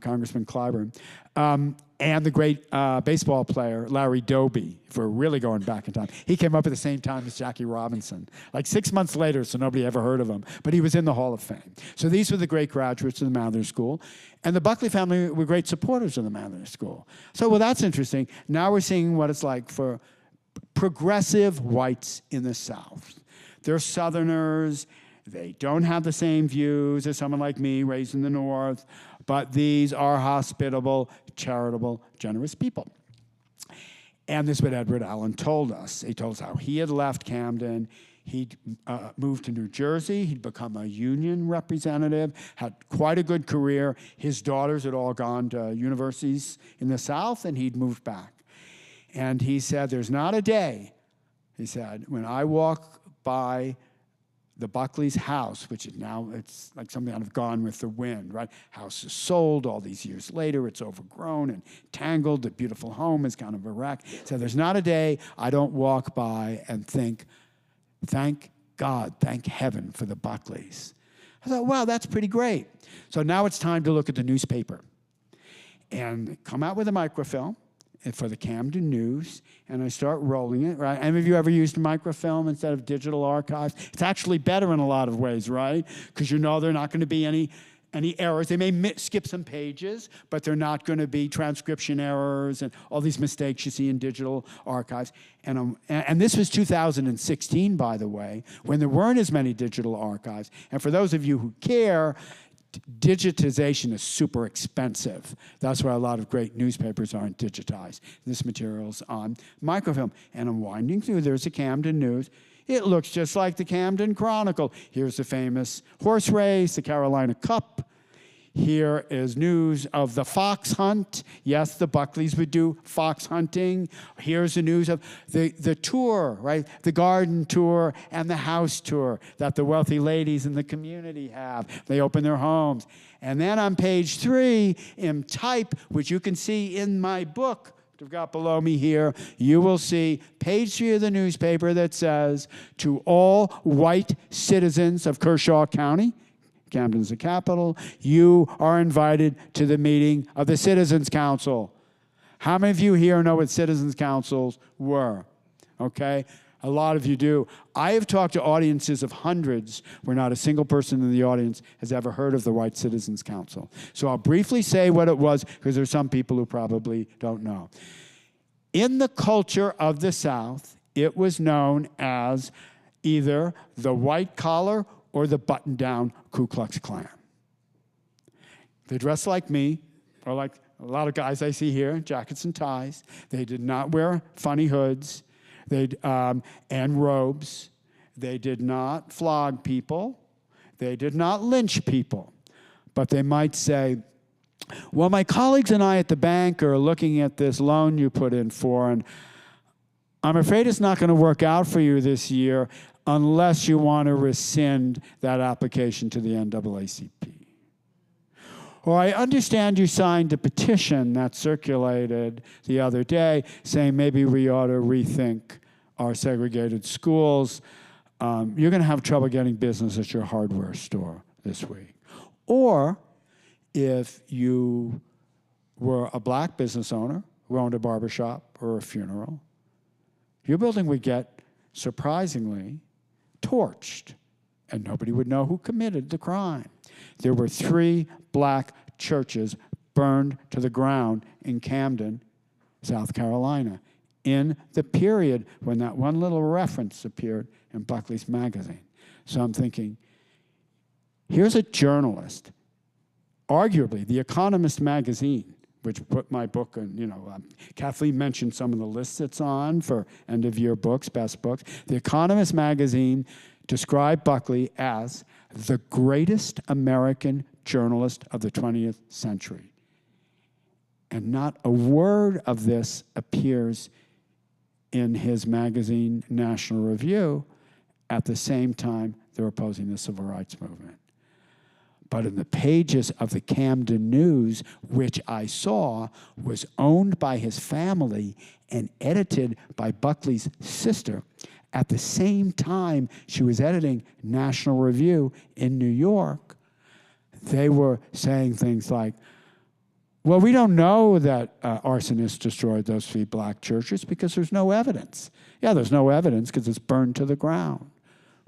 Congressman Clyburn, and the great baseball player Larry Doby, if we're really going back in time. He came up at the same time as Jackie Robinson, like 6 months later, so nobody ever heard of him, but he was in the Hall of Fame. So these were the great graduates of the Mather School, and the Buckley family were great supporters of the Mather School. So, well, that's interesting. Now we're seeing what it's like for progressive whites in the South. They're Southerners. They don't have the same views as someone like me raised in the North, but these are hospitable, charitable, generous people. And this is what Edward Allen told us. He told us how he had left Camden. He'd moved to New Jersey. He'd become a union representative, had quite a good career. His daughters had all gone to universities in the South, and he'd moved back. And he said, there's not a day, he said, when I walk by the Buckley's house, which is now, it's like something out of Gone with the Wind, right? House is sold all these years later. It's overgrown and tangled. The beautiful home is kind of a wreck. So there's not a day I don't walk by and think, thank God, thank heaven for the Buckleys. I thought, wow, that's pretty great. So now it's time to look at the newspaper and come out with a microfilm for the Camden News, and I start rolling it, right? Any of you ever used microfilm instead of digital archives? It's actually better in a lot of ways, right? Because you know there are not going to be any any errors. They may skip some pages, but they're not going to be transcription errors and all these mistakes you see in digital archives. And this was 2016, by the way, when there weren't as many digital archives. And for those of you who care, digitization is super expensive. That's why a lot of great newspapers aren't digitized. This material's on microfilm. And I'm winding through. There's the Camden News. It looks just like the Camden Chronicle. Here's the famous horse race, the Carolina Cup. Here is news of the fox hunt. Yes, the Buckleys would do fox hunting. Here's the news of the tour, right? The garden tour and the house tour that the wealthy ladies in the community have. They open their homes. And then on page 3, in type, which you can see in my book, I've got below me here, you will see page 3 of the newspaper that says, to all white citizens of Kershaw County, Camden's the capital, you are invited to the meeting of the Citizens Council. How many of you here know what Citizens Councils were? Okay? A lot of you do. I have talked to audiences of hundreds where not a single person in the audience has ever heard of the White Citizens Council. So I'll briefly say what it was, because there's some people who probably don't know. In the culture of the South, it was known as either the white collar or the button-down Ku Klux Klan. They dressed like me, or like a lot of guys I see here, jackets and ties. They did not wear funny hoods and robes. They did not flog people. They did not lynch people. But they might say, well, my colleagues and I at the bank are looking at this loan you put in for, and I'm afraid it's not going to work out for you this year unless you want to rescind that application to the NAACP. Or I understand you signed a petition that circulated the other day saying maybe we ought to rethink our segregated schools. You're going to have trouble getting business at your hardware store this week. Or if you were a black business owner who owned a barbershop or a funeral, your building would get, surprisingly, torched, and nobody would know who committed the crime. There were 3 black churches burned to the ground in Camden, South Carolina, in the period when that one little reference appeared in Buckley's magazine. So I'm thinking, here's a journalist, arguably The Economist magazine, which put my book on, Kathleen mentioned some of the lists it's on for end-of-year books, best books. The Economist magazine described Buckley as the greatest American journalist of the 20th century. And not a word of this appears in his magazine, National Review. At the same time, they're opposing the Civil Rights Movement. But in the pages of the Camden News, which I saw was owned by his family and edited by Buckley's sister, at the same time she was editing National Review in New York, they were saying things like, well, we don't know that arsonists destroyed those 3 black churches because there's no evidence. Yeah, there's no evidence because it's burned to the ground.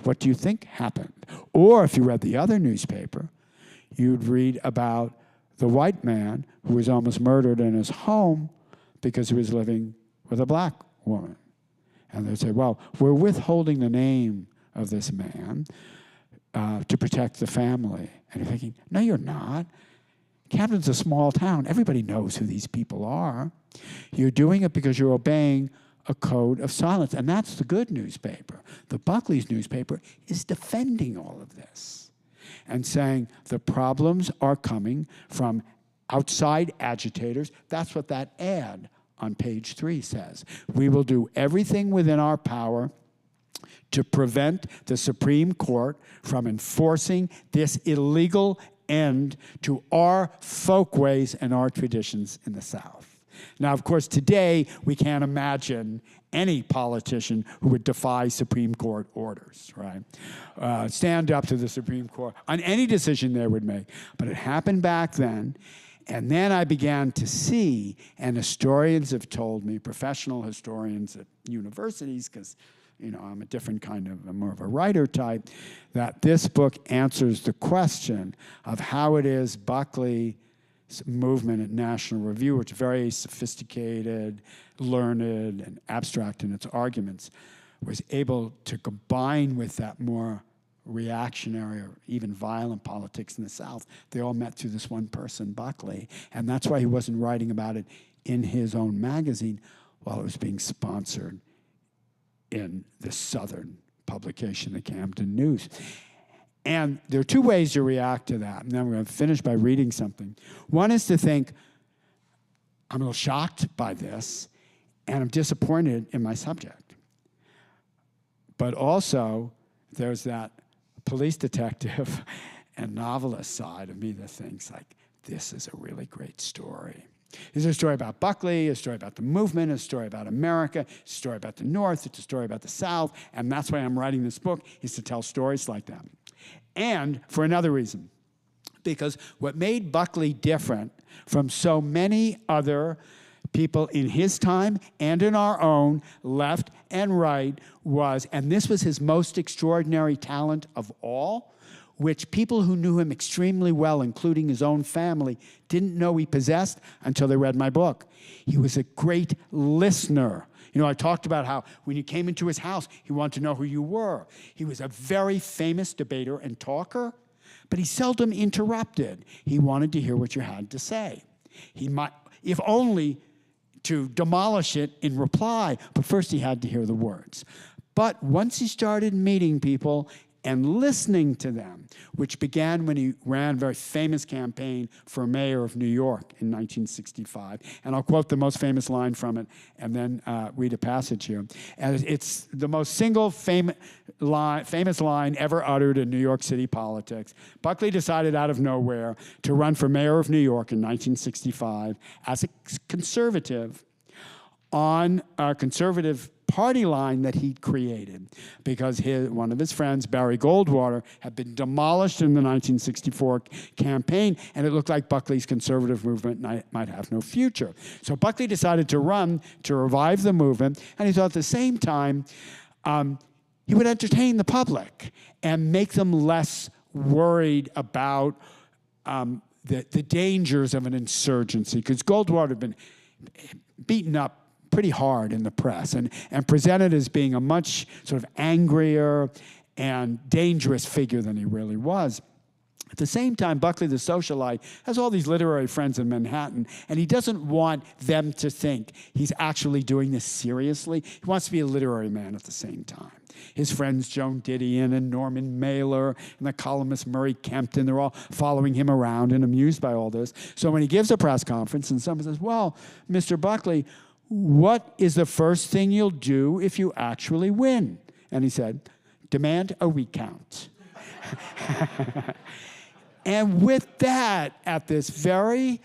What do you think happened? Or if you read the other newspaper, you'd read about the white man who was almost murdered in his home because he was living with a black woman. And they'd say, well, we're withholding the name of this man to protect the family. And you're thinking, no, you're not. Camden's a small town. Everybody knows who these people are. You're doing it because you're obeying a code of silence. And that's the good newspaper. The Buckley's newspaper is defending all of this and saying the problems are coming from outside agitators. That's what that ad on page 3 says. We will do everything within our power to prevent the Supreme Court from enforcing this illegal end to our folkways and our traditions in the South. Now, of course, today we can't imagine any politician who would defy Supreme Court orders, right? Stand up to the Supreme Court on any decision they would make. But it happened back then. And then I began to see, and historians have told me, professional historians at universities, because I'm a different kind of, I'm more of a writer type, that this book answers the question of how it is Buckley's movement at National Review, which is very sophisticated, learned, and abstract in its arguments, was able to combine with that more reactionary or even violent politics in the South. They all met through this one person, Buckley, and that's why he wasn't writing about it in his own magazine while it was being sponsored in the Southern publication, the Camden News. And there are two ways to react to that, and then we're going to finish by reading something. One is to think, I'm a little shocked by this, and I'm disappointed in my subject. But also, there's that police detective and novelist side of me that thinks, like, this is a really great story. This is a story about Buckley, a story about the movement, a story about America, a story about the North, it's a story about the South, and that's why I'm writing this book, is to tell stories like that. And for another reason, because what made Buckley different from so many other people in his time and in our own, left and right, was, and this was his most extraordinary talent of all, which people who knew him extremely well, including his own family, didn't know he possessed until they read my book. He was a great listener. I talked about how when you came into his house, he wanted to know who you were. He was a very famous debater and talker, but he seldom interrupted. He wanted to hear what you had to say. He might, if only to demolish it in reply, but first he had to hear the words. But once he started meeting people and listening to them, which began when he ran a very famous campaign for mayor of New York in 1965. And I'll quote the most famous line from it and then read a passage here. And it's the most single famous line ever uttered in New York City politics. Buckley decided out of nowhere to run for mayor of New York in 1965 as a conservative on a conservative party line that he'd created because one of his friends, Barry Goldwater, had been demolished in the 1964 campaign, and it looked like Buckley's conservative movement might have no future. So Buckley decided to run to revive the movement, and he thought at the same time he would entertain the public and make them less worried about the dangers of an insurgency, because Goldwater had been beaten up pretty hard in the press and presented as being a much sort of angrier and dangerous figure than he really was. At the same time, Buckley the socialite has all these literary friends in Manhattan, and he doesn't want them to think he's actually doing this seriously. He wants to be a literary man at the same time. His friends Joan Didion and Norman Mailer and the columnist Murray Kempton, they're all following him around and amused by all this. So when he gives a press conference and someone says, well, Mr. Buckley, what is the first thing you'll do if you actually win? And he said, demand a recount. And with that, at this very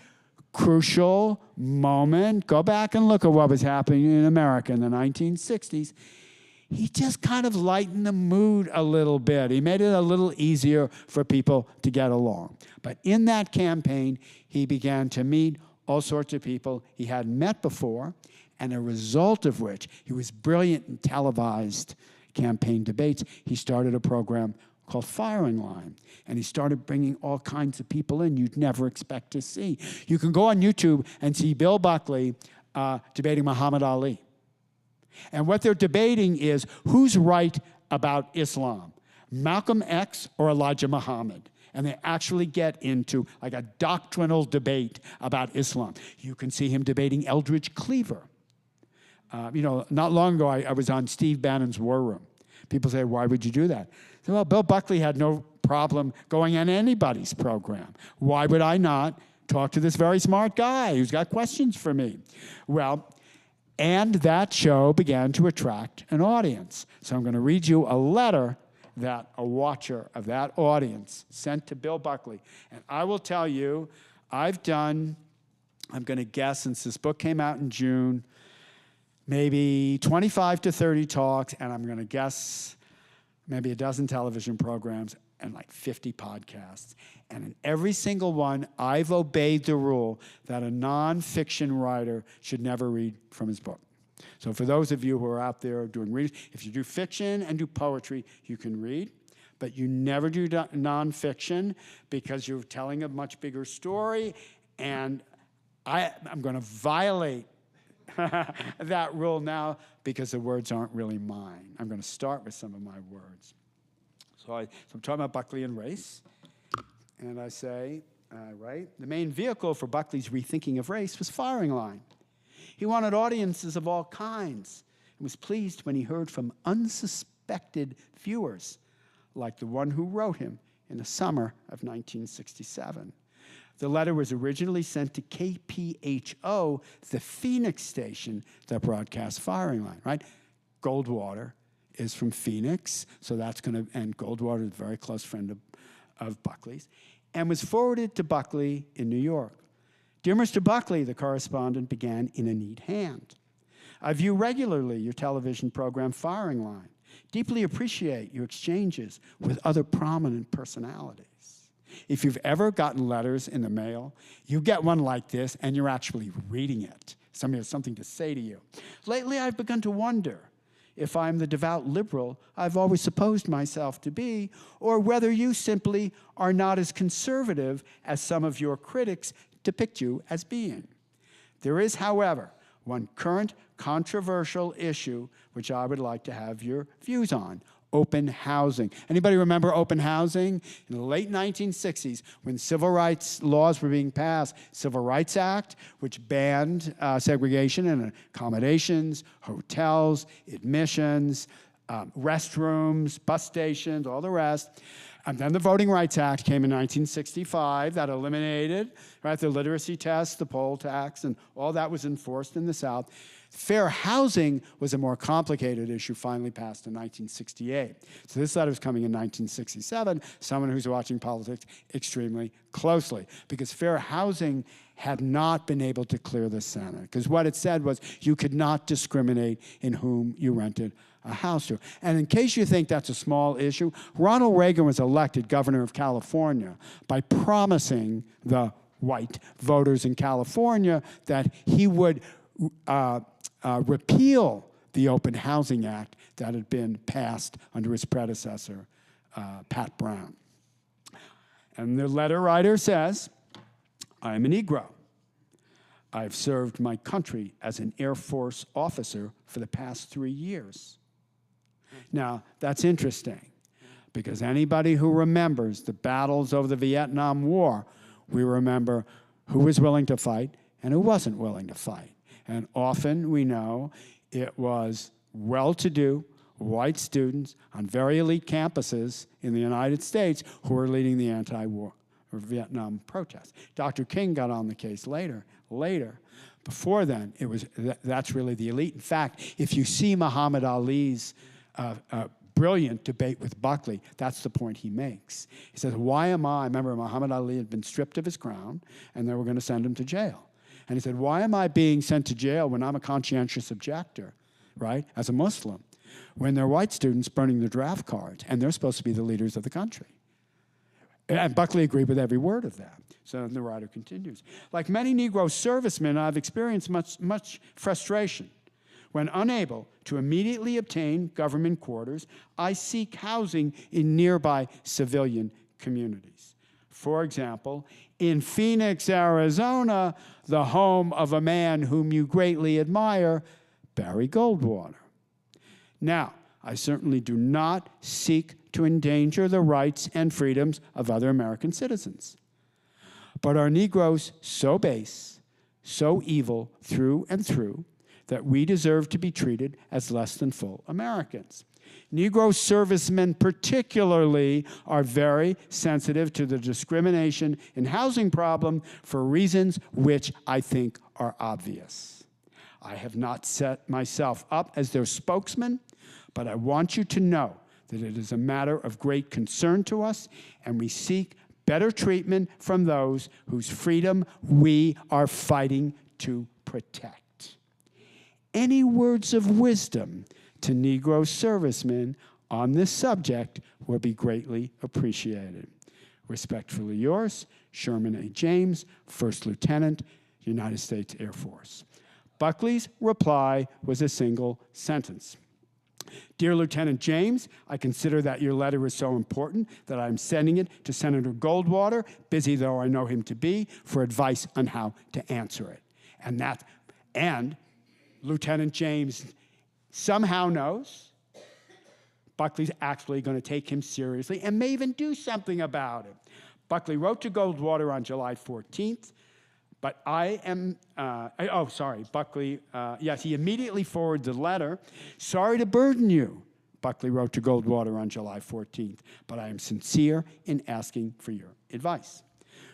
crucial moment, go back and look at what was happening in America in the 1960s, he just kind of lightened the mood a little bit. He made it a little easier for people to get along. But in that campaign, he began to meet all sorts of people he hadn't met before, and a result of which, he was brilliant in televised campaign debates. He started a program called Firing Line, and he started bringing all kinds of people in you'd never expect to see. You can go on YouTube and see Bill Buckley debating Muhammad Ali. And what they're debating is who's right about Islam, Malcolm X or Elijah Muhammad. And they actually get into like a doctrinal debate about Islam. You can see him debating Eldridge Cleaver. Not long ago, I was on Steve Bannon's War Room. People say, why would you do that? I said, well, Bill Buckley had no problem going on anybody's program. Why would I not talk to this very smart guy who's got questions for me? Well, and that show began to attract an audience. So I'm going to read you a letter that a watcher of that audience sent to Bill Buckley. And I will tell you, I'm going to guess, since this book came out in June, maybe 25 to 30 talks, and I'm going to guess maybe a dozen television programs and like 50 podcasts. And in every single one, I've obeyed the rule that a nonfiction writer should never read from his book. So for those of you who are out there doing reading, if you do fiction and do poetry, you can read. But you never do nonfiction because you're telling a much bigger story. And I'm going to violate that rule now because the words aren't really mine. I'm going to start with some of my words. So I'm talking about Buckley and race. And I say, right, the main vehicle for Buckley's rethinking of race was firing line. He wanted audiences of all kinds and was pleased when he heard from unsuspected viewers, like the one who wrote him in the summer of 1967. The letter was originally sent to KPHO, the Phoenix station that broadcast Firing Line, right? Goldwater is from Phoenix, so that's going to, and Goldwater is a very close friend of Buckley's, and was forwarded to Buckley in New York. Dear Mr. Buckley, the correspondent began in a neat hand. I view regularly your television program Firing Line. Deeply appreciate your exchanges with other prominent personalities. If you've ever gotten letters in the mail, you get one like this and you're actually reading it. Somebody has something to say to you. Lately, I've begun to wonder if I'm the devout liberal I've always supposed myself to be, or whether you simply are not as conservative as some of your critics depict you as being. There is, however, one current controversial issue which I would like to have your views on: open housing. Anybody remember open housing? In the late 1960s, when civil rights laws were being passed, Civil Rights Act, which banned segregation in accommodations, hotels, admissions, restrooms, bus stations, all the rest. And then the Voting Rights Act came in 1965 that eliminated, right, the literacy test, the poll tax, and all that was enforced in the South. Fair housing was a more complicated issue, finally passed in 1968. So this letter was coming in 1967, someone who's watching politics extremely closely, because fair housing had not been able to clear the Senate. Because what it said was you could not discriminate in whom you rented a house to. And in case you think that's a small issue, Ronald Reagan was elected governor of California by promising the white voters in California that he would repeal the Open Housing Act that had been passed under his predecessor, Pat Brown. And the letter writer says, I'm a Negro. I've served my country as an Air Force officer for the past 3 years. Now, that's interesting, because anybody who remembers the battles over the Vietnam War, we remember who was willing to fight and who wasn't willing to fight. And often we know it was well-to-do white students on very elite campuses in the United States who were leading the anti-war or Vietnam protests. Dr. King got on the case later. Before then, it was that's really the elite. In fact, if you see Muhammad Ali's brilliant debate with Buckley, that's the point he makes. He says, why am I, remember Muhammad Ali had been stripped of his crown and they were going to send him to jail. And he said, why am I being sent to jail when I'm a conscientious objector, right, as a Muslim, when there are white students burning their draft cards and they're supposed to be the leaders of the country? And Buckley agreed with every word of that. So the writer continues. Like many Negro servicemen, I've experienced much frustration. When unable to immediately obtain government quarters, I seek housing in nearby civilian communities. For example, in Phoenix, Arizona, the home of a man whom you greatly admire, Barry Goldwater. Now, I certainly do not seek to endanger the rights and freedoms of other American citizens. But are Negroes so base, so evil through and through, that we deserve to be treated as less than full Americans? Negro servicemen particularly are very sensitive to the discrimination and housing problem for reasons which I think are obvious. I have not set myself up as their spokesman, but I want you to know that it is a matter of great concern to us, and we seek better treatment from those whose freedom we are fighting to protect. Any words of wisdom to Negro servicemen on this subject will be greatly appreciated. Respectfully yours, Sherman A. James, First Lieutenant, United States Air Force. Buckley's reply was a single sentence. Dear Lieutenant James, I consider that your letter is so important that I'm sending it to Senator Goldwater, busy though I know him to be, for advice on how to answer it. And Lieutenant James somehow knows Buckley's actually going to take him seriously and may even do something about it. Buckley wrote to Goldwater on July 14th, but Buckley, yes, he immediately forwarded the letter. Sorry to burden you, Buckley wrote to Goldwater on July 14th, but I am sincere in asking for your advice.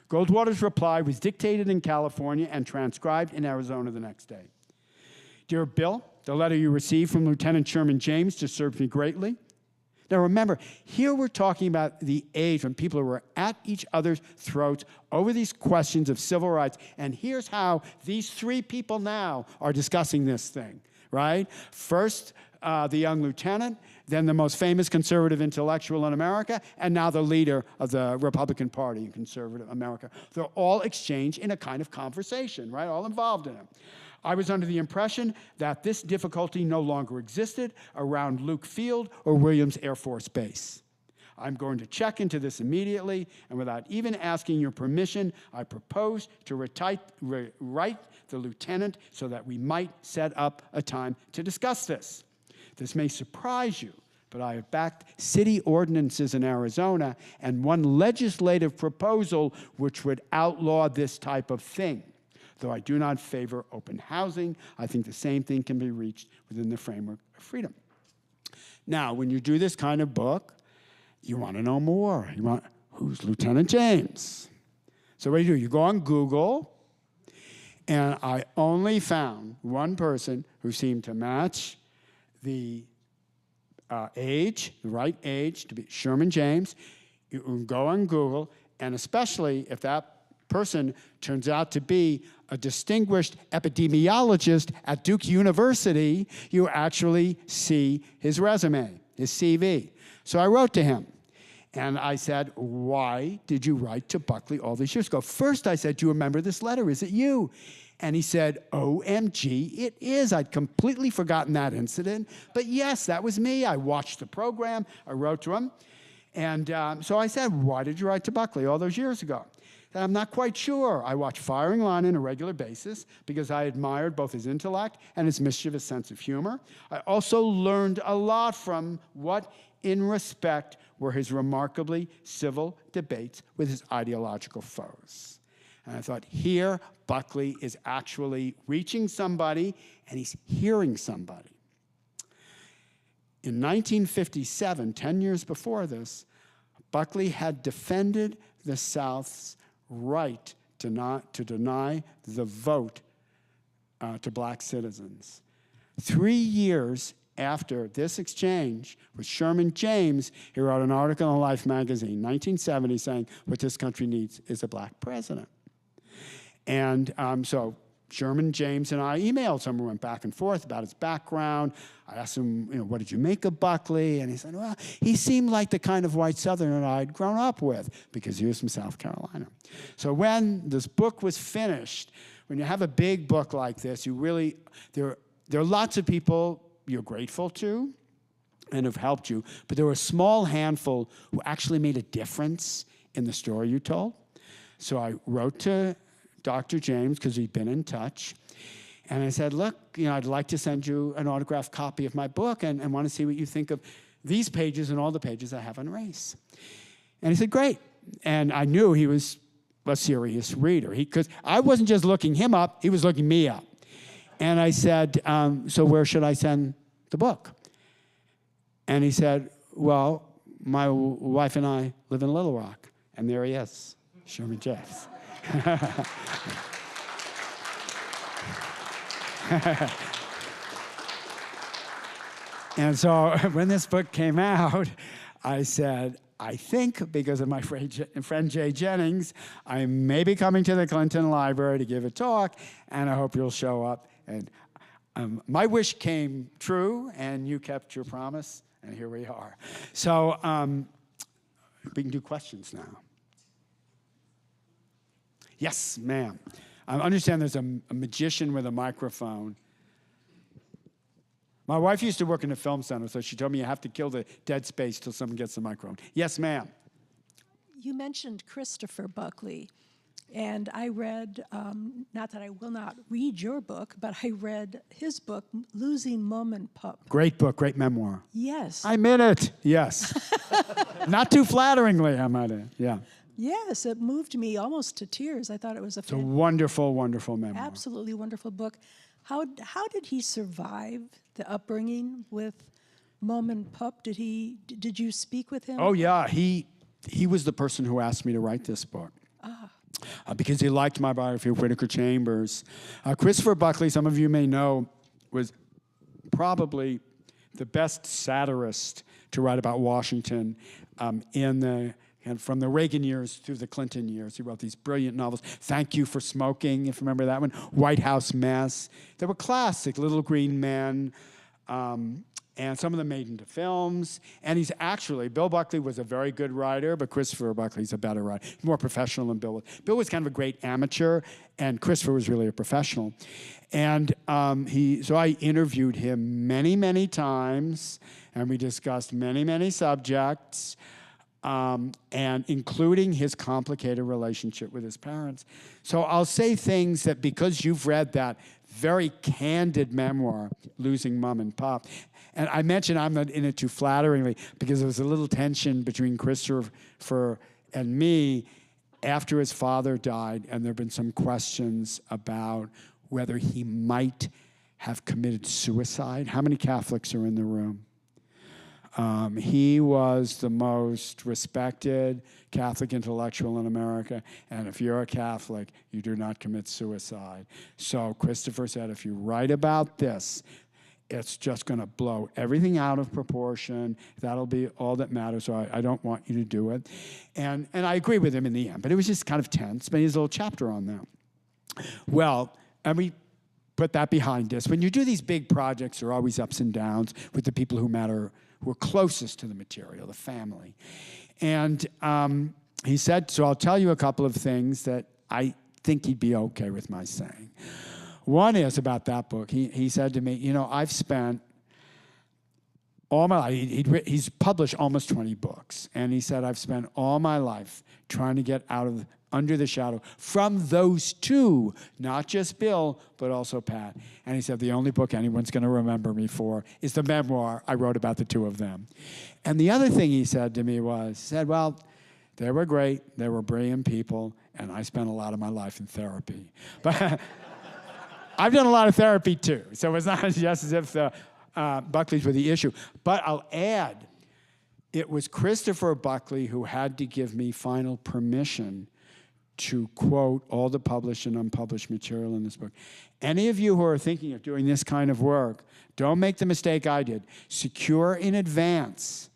Goldwater's reply was dictated in California and transcribed in Arizona the next day. Dear Bill, the letter you received from Lieutenant Sherman James disturbs me greatly. Now remember, here we're talking about the age when people were at each other's throats over these questions of civil rights, and here's how these three people now are discussing this thing, right? First, the young lieutenant, then the most famous conservative intellectual in America, and now the leader of the Republican Party in conservative America. They're all exchanged in a kind of conversation, right? All involved in it. I was under the impression that this difficulty no longer existed around Luke Field or Williams Air Force Base. I'm going to check into this immediately, and without even asking your permission, I propose to write the lieutenant so that we might set up a time to discuss this. This may surprise you, but I have backed city ordinances in Arizona and one legislative proposal which would outlaw this type of thing. Though I do not favor open housing, I think the same thing can be reached within the framework of freedom. Now, when you do this kind of book, you want to know more. You want, who's Lieutenant James? So what do? You go on Google, and I only found one person who seemed to match the age, the right age, to be Sherman James. You can go on Google, and especially if that person turns out to be a distinguished epidemiologist at Duke University, you actually see his resume, his CV. So I wrote to him, and I said, why did you write to Buckley all these years ago? First, I said, do you remember this letter? Is it you? And he said, OMG, it is. I'd completely forgotten that incident. But yes, that was me. I watched the program. I wrote to him. And so I said, why did you write to Buckley all those years ago? And I'm not quite sure. I watch Firing Line on a regular basis because I admired both his intellect and his mischievous sense of humor. I also learned a lot from what, in respect, were his remarkably civil debates with his ideological foes. And I thought, here, Buckley is actually reaching somebody, and he's hearing somebody. In 1957, 10 years before this, Buckley had defended the South's right to deny the vote to black citizens. 3 years after this exchange with Sherman James, he wrote an article in Life magazine, 1970, saying what this country needs is a black president. And so Sherman James and I emailed him. We went back and forth about his background. I asked him, what did you make of Buckley? And he said, well, he seemed like the kind of white Southerner I'd grown up with because he was from South Carolina. So when this book was finished, when you have a big book like this, you really, there are lots of people you're grateful to and have helped you, but there were a small handful who actually made a difference in the story you told. So I wrote to Dr. James, because we'd been in touch, and I said, look, I'd like to send you an autographed copy of my book and want to see what you think of these pages and all the pages I have on race. And he said, great. And I knew he was a serious reader, because I wasn't just looking him up, he was looking me up. And I said, so where should I send the book? And he said, well, my wife and I live in Little Rock. And there he is, Sherman James. And so when this book came out, I said, I think because of my friend Jay Jennings, I may be coming to the Clinton Library to give a talk, and I hope you'll show up. And my wish came true, and you kept your promise, and here we are. So we can do questions now. Yes, ma'am. I understand there's a magician with a microphone. My wife used to work in a film center, so she told me you have to kill the dead space till someone gets the microphone. Yes, ma'am. You mentioned Christopher Buckley, and I read, not that I will not read your book, but I read his book, Losing Mum and Pup. Great book, great memoir. Yes. I'm in it, yes. Not too flatteringly, I might add, yeah. Yes, it moved me almost to tears. I thought it was It's a wonderful, wonderful memoir. absolutely wonderful book. How did he survive the upbringing with Mum and Pup? Did you speak with him? Oh, yeah, he was the person who asked me to write this book. Because he liked my biography of Whittaker Chambers. Christopher Buckley, some of you may know, was probably the best satirist to write about Washington and from the Reagan years through the Clinton years. He wrote these brilliant novels. Thank You for Smoking, if you remember that one. White House Mess. They were classic. Little Green Men. And some of them made into films. And he's actually, Bill Buckley was a very good writer, but Christopher Buckley's a better writer. He's more professional than Bill was. Bill was kind of a great amateur, and Christopher was really a professional. And so I interviewed him many, many times, and we discussed many, many subjects, and including his complicated relationship with his parents. So I'll say things that, because you've read that very candid memoir, Losing Mum and Pop, and I mentioned I'm not in it too flatteringly because there was a little tension between Christopher and me after his father died, and there have been some questions about whether he might have committed suicide. How many Catholics are in the room? He was the most respected Catholic intellectual in America, and if you're a Catholic, you do not commit suicide. So Christopher said, if you write about this, it's just going to blow everything out of proportion. That'll be all that matters, so I don't want you to do it. And I agree with him in the end, but it was just kind of tense, but he's a little chapter on that. Well, and we put that behind us. When you do these big projects, there are always ups and downs with the people who matter, who are closest to the material, the family. And he said, so I'll tell you a couple of things that I think he'd be okay with my saying. One is about that book. He said to me, you know, I've spent all my life, he's published almost 20 books, and he said, I've spent all my life trying to get out of under the shadow from those two, not just Bill, but also Pat. And he said, the only book anyone's going to remember me for is the memoir I wrote about the two of them. And the other thing he said to me was, he said, well, they were great, they were brilliant people, and I spent a lot of my life in therapy. But I've done a lot of therapy too, so it's not just as if the Buckleys were the issue. But I'll add, it was Christopher Buckley who had to give me final permission to quote all the published and unpublished material in this book. Any of you who are thinking of doing this kind of work, don't make the mistake I did. Secure in advance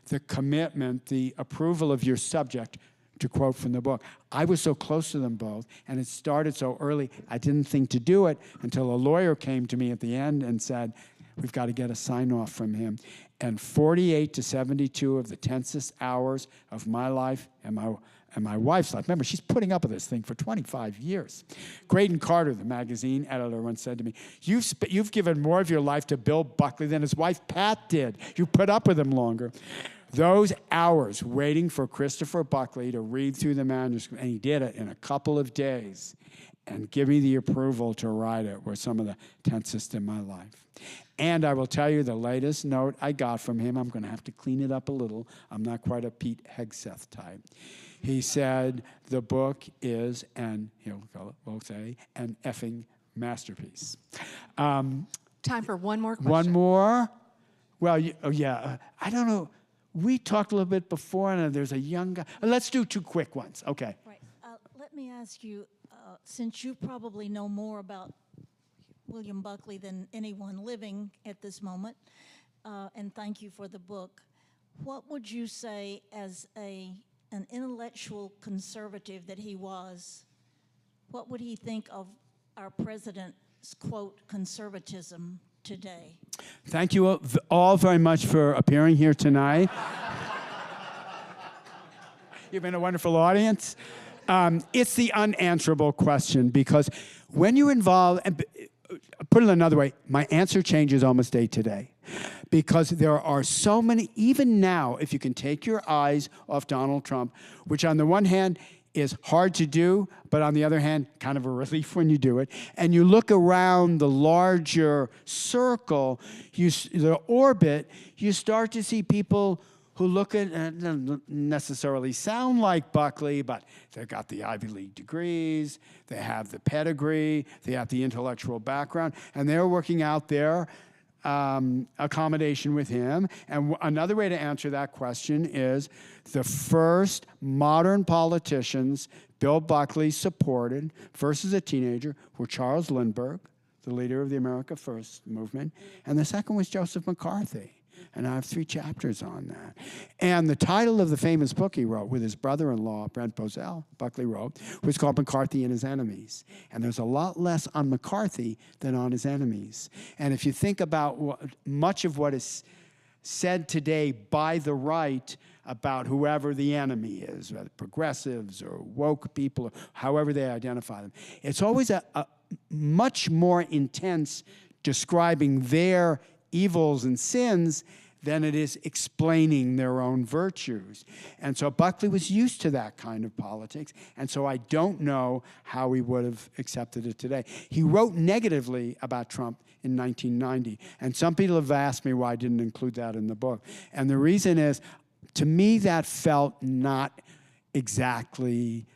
the commitment, the approval of your subject to quote from the book. I was so close to them both, and it started so early, I didn't think to do it until a lawyer came to me at the end and said, we've got to get a sign-off from him. And 48 to 72 of the tensest hours of my life and my wife's life. Remember, she's putting up with this thing for 25 years. Graydon Carter, the magazine editor, once said to me, you've given more of your life to Bill Buckley than his wife Pat did. You put up with him longer. Those hours waiting for Christopher Buckley to read through the manuscript, and he did it in a couple of days, and give me the approval to write it, were some of the tensest in my life. And I will tell you the latest note I got from him, I'm going to have to clean it up a little. I'm not quite a Pete Hegseth type. He said, the book is, and we'll say, an effing masterpiece. Time for one more question. One more? Well, I don't know. We talked a little bit before, and there's a young guy. Let's do two quick ones. Okay. Right. Let me ask you, since you probably know more about William Buckley than anyone living at this moment, and thank you for the book, what would you say as an intellectual conservative that he was, what would he think of our president's, quote, conservatism today? Thank you all very much for appearing here tonight. You've been a wonderful audience. It's the unanswerable question, because when you involve, and put it another way, my answer changes almost day to day. Because there are so many, even now, if you can take your eyes off Donald Trump, which on the one hand is hard to do, but on the other hand, kind of a relief when you do it, and you look around the larger circle, the orbit, you start to see people who look at, don't necessarily sound like Buckley, but they've got the Ivy League degrees, they have the pedigree, they have the intellectual background, and they're working out their accommodation with him. And another way to answer that question is the first modern politicians Bill Buckley supported, first as a teenager, were Charles Lindbergh, the leader of the America First movement, and the second was Joseph McCarthy. And I have 3 chapters on that. And the title of the famous book he wrote with his brother-in-law, Brent Bozell, Buckley wrote, was called McCarthy and His Enemies. And there's a lot less on McCarthy than on his enemies. And if you think about much of what is said today by the right about whoever the enemy is, whether progressives or woke people, or however they identify them, it's always a much more intense describing their evils and sins than it is explaining their own virtues. And so Buckley was used to that kind of politics, and so I don't know how he would have accepted it today. He wrote negatively about Trump in 1990, and some people have asked me why I didn't include that in the book. And the reason is, to me, that felt not exactly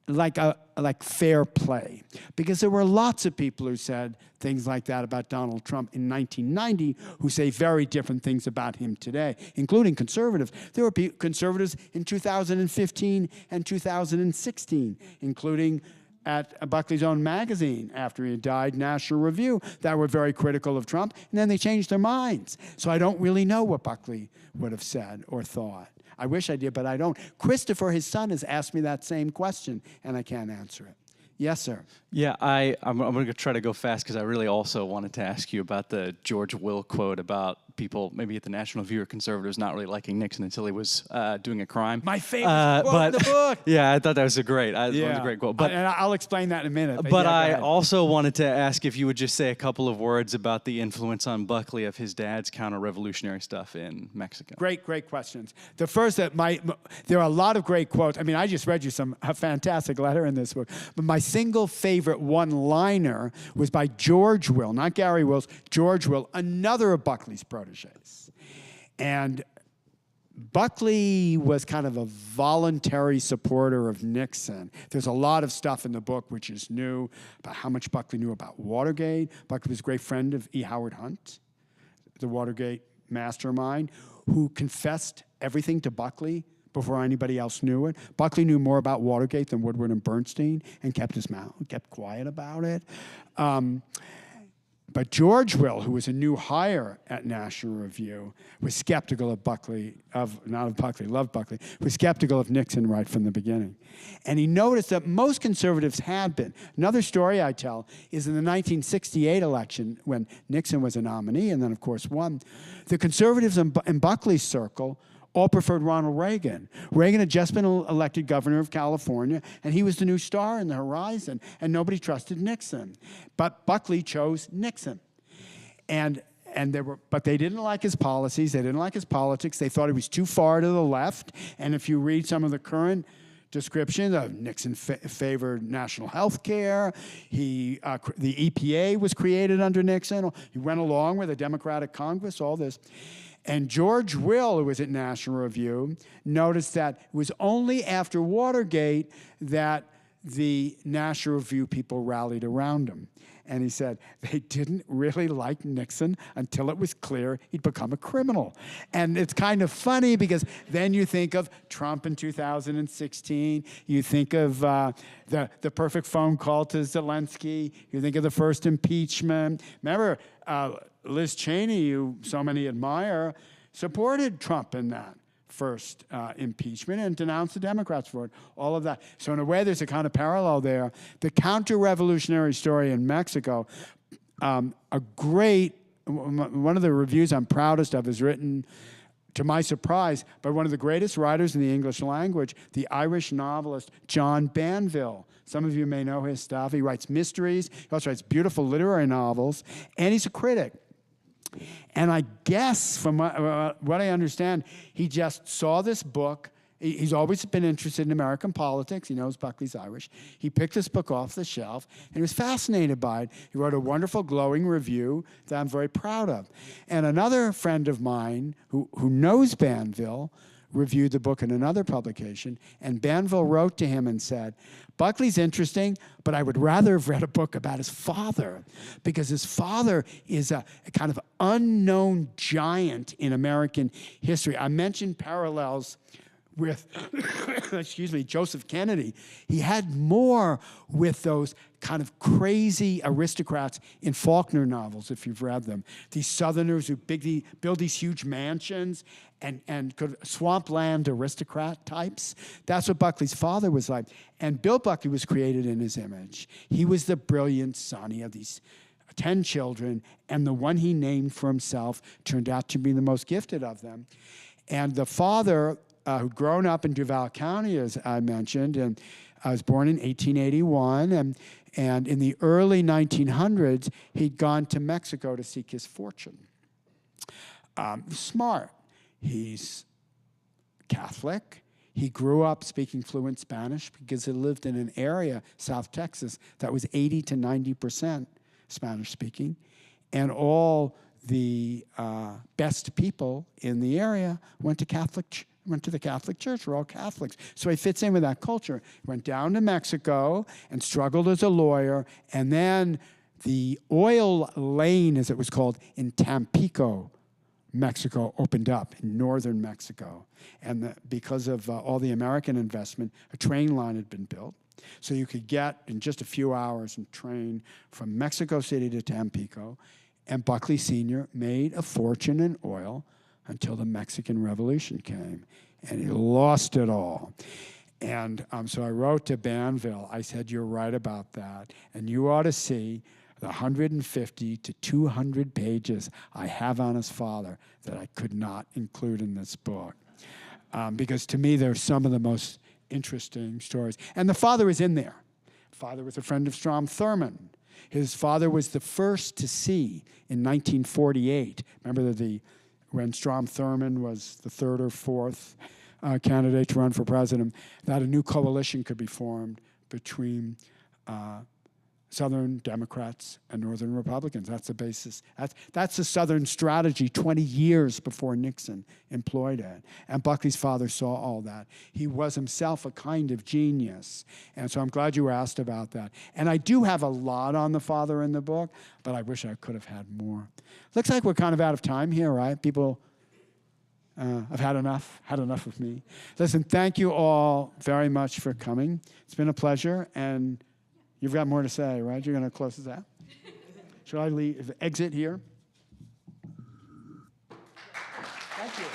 like fair play, because there were lots of people who said things like that about Donald Trump in 1990 who say very different things about him today, including conservatives. There were conservatives in 2015 and 2016, including at Buckley's own magazine after he died, National Review, that were very critical of Trump, and then they changed their minds. So I don't really know what Buckley would have said or thought. I wish I did, but I don't. Christopher, his son, has asked me that same question, and I can't answer it. Yes, sir. Yeah, I'm going to try to go fast because I really also wanted to ask you about the George Will quote about people maybe at the National Review or conservatives not really liking Nixon until he was doing a crime. My favorite quote in the book. Yeah, I thought that was a great quote. But and I'll explain that in a minute. But yeah, I also wanted to ask if you would just say a couple of words about the influence on Buckley of his dad's counter-revolutionary stuff in Mexico. Great questions. The first there are a lot of great quotes. I mean, I just read you a fantastic letter in this book. But my single favorite one-liner was by George Will, not Gary Wills, George Will, another of Buckley's proteges. And Buckley was kind of a voluntary supporter of Nixon. There's a lot of stuff in the book which is new about how much Buckley knew about Watergate. Buckley was a great friend of E. Howard Hunt, the Watergate mastermind, who confessed everything to Buckley before anybody else knew it. Buckley knew more about Watergate than Woodward and Bernstein and kept quiet about it. But George Will, who was a new hire at National Review, was skeptical of Buckley, loved Buckley, was skeptical of Nixon right from the beginning. And he noticed that most conservatives had been. Another story I tell is in the 1968 election, when Nixon was a nominee and then, of course, won, the conservatives in Buckley's circle all preferred Ronald Reagan. Reagan had just been elected governor of California, and he was the new star in the horizon, and nobody trusted Nixon. But Buckley chose Nixon. But they didn't like his policies, they didn't like his politics, they thought he was too far to the left, and if you read some of the current description of Nixon favored national health care. The EPA was created under Nixon. He went along with a Democratic Congress, all this. And George Will, who was at National Review, noticed that it was only after Watergate that the National Review people rallied around him. And he said they didn't really like Nixon until it was clear he'd become a criminal. And it's kind of funny because then you think of Trump in 2016. You think of the perfect phone call to Zelensky. You think of the first impeachment. Remember, Liz Cheney, who so many admire, supported Trump in that first impeachment and denounced the Democrats for it, all of that. So in a way, there's a kind of parallel there. The counter-revolutionary story in Mexico, one of the reviews I'm proudest of is written to my surprise, by one of the greatest writers in the English language, the Irish novelist John Banville. Some of you may know his stuff. He writes mysteries. He also writes beautiful literary novels, and he's a critic. And I guess, from what I understand, he just saw this book. He's always been interested in American politics. He knows Buckley's Irish. He picked this book off the shelf, and he was fascinated by it. He wrote a wonderful, glowing review that I'm very proud of. And another friend of mine who knows Banville reviewed the book in another publication, and Banville wrote to him and said, Buckley's interesting, but I would rather have read a book about his father, because his father is a kind of unknown giant in American history. I mentioned parallels with, excuse me, Joseph Kennedy. He had more with those kind of crazy aristocrats in Faulkner novels, if you've read them. These Southerners who build these huge mansions and swampland aristocrat types. That's what Buckley's father was like. And Bill Buckley was created in his image. He was the brilliant son. He had these 10 children, and the one he named for himself turned out to be the most gifted of them. And the father, who'd grown up in Duval County, as I mentioned, and was born in 1881, and in the early 1900s, he'd gone to Mexico to seek his fortune. Smart. He's Catholic. He grew up speaking fluent Spanish because he lived in an area, South Texas, that was 80 to 90% Spanish-speaking, and all the best people in the area went to the Catholic Church. We're all Catholics. So he fits in with that culture. Went down to Mexico and struggled as a lawyer. And then the oil lane, as it was called, in Tampico, Mexico, opened up in northern Mexico. And because of all the American investment, a train line had been built. So you could get, in just a few hours, and train from Mexico City to Tampico. And Buckley Sr. made a fortune in oil until the Mexican Revolution came, and he lost it all. And so I wrote to Banville. I said, you're right about that, and you ought to see the 150 to 200 pages I have on his father that I could not include in this book. Because to me, they're some of the most interesting stories. And the father is in there. Father was a friend of Strom Thurmond. His father was the first to see in 1948. Remember when Strom Thurmond was the third or fourth candidate to run for president, that a new coalition could be formed between Southern Democrats and Northern Republicans. That's the basis. That's the Southern strategy 20 years before Nixon employed it. And Buckley's father saw all that. He was himself a kind of genius. And so I'm glad you asked about that. And I do have a lot on the father in the book, but I wish I could have had more. Looks like we're kind of out of time here, right? People have had enough of me. Listen, thank you all very much for coming. It's been a pleasure, and you've got more to say, right? You're going to close this out? Should I exit here? Thank you.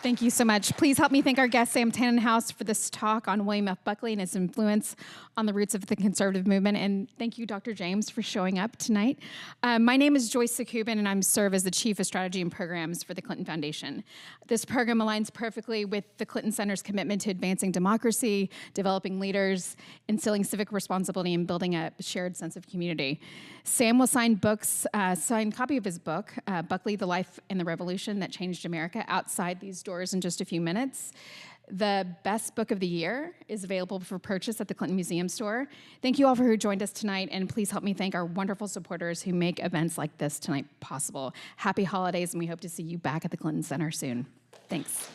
Thank you so much. Please help me thank our guest, Sam Tanenhaus, for this talk on William F. Buckley and his influence on the roots of the conservative movement. And thank you, Dr. James, for showing up tonight. My name is Joyce Sakubin, and I serve as the Chief of Strategy and Programs for the Clinton Foundation. This program aligns perfectly with the Clinton Center's commitment to advancing democracy, developing leaders, instilling civic responsibility, and building a shared sense of community. Sam will sign a copy of his book, Buckley, The Life and the Revolution That Changed America, outside these doors in just a few minutes. The best book of the year is available for purchase at the Clinton Museum store. Thank you all for who joined us tonight, and please help me thank our wonderful supporters who make events like this tonight possible. Happy holidays, and we hope to see you back at the Clinton Center soon. Thanks.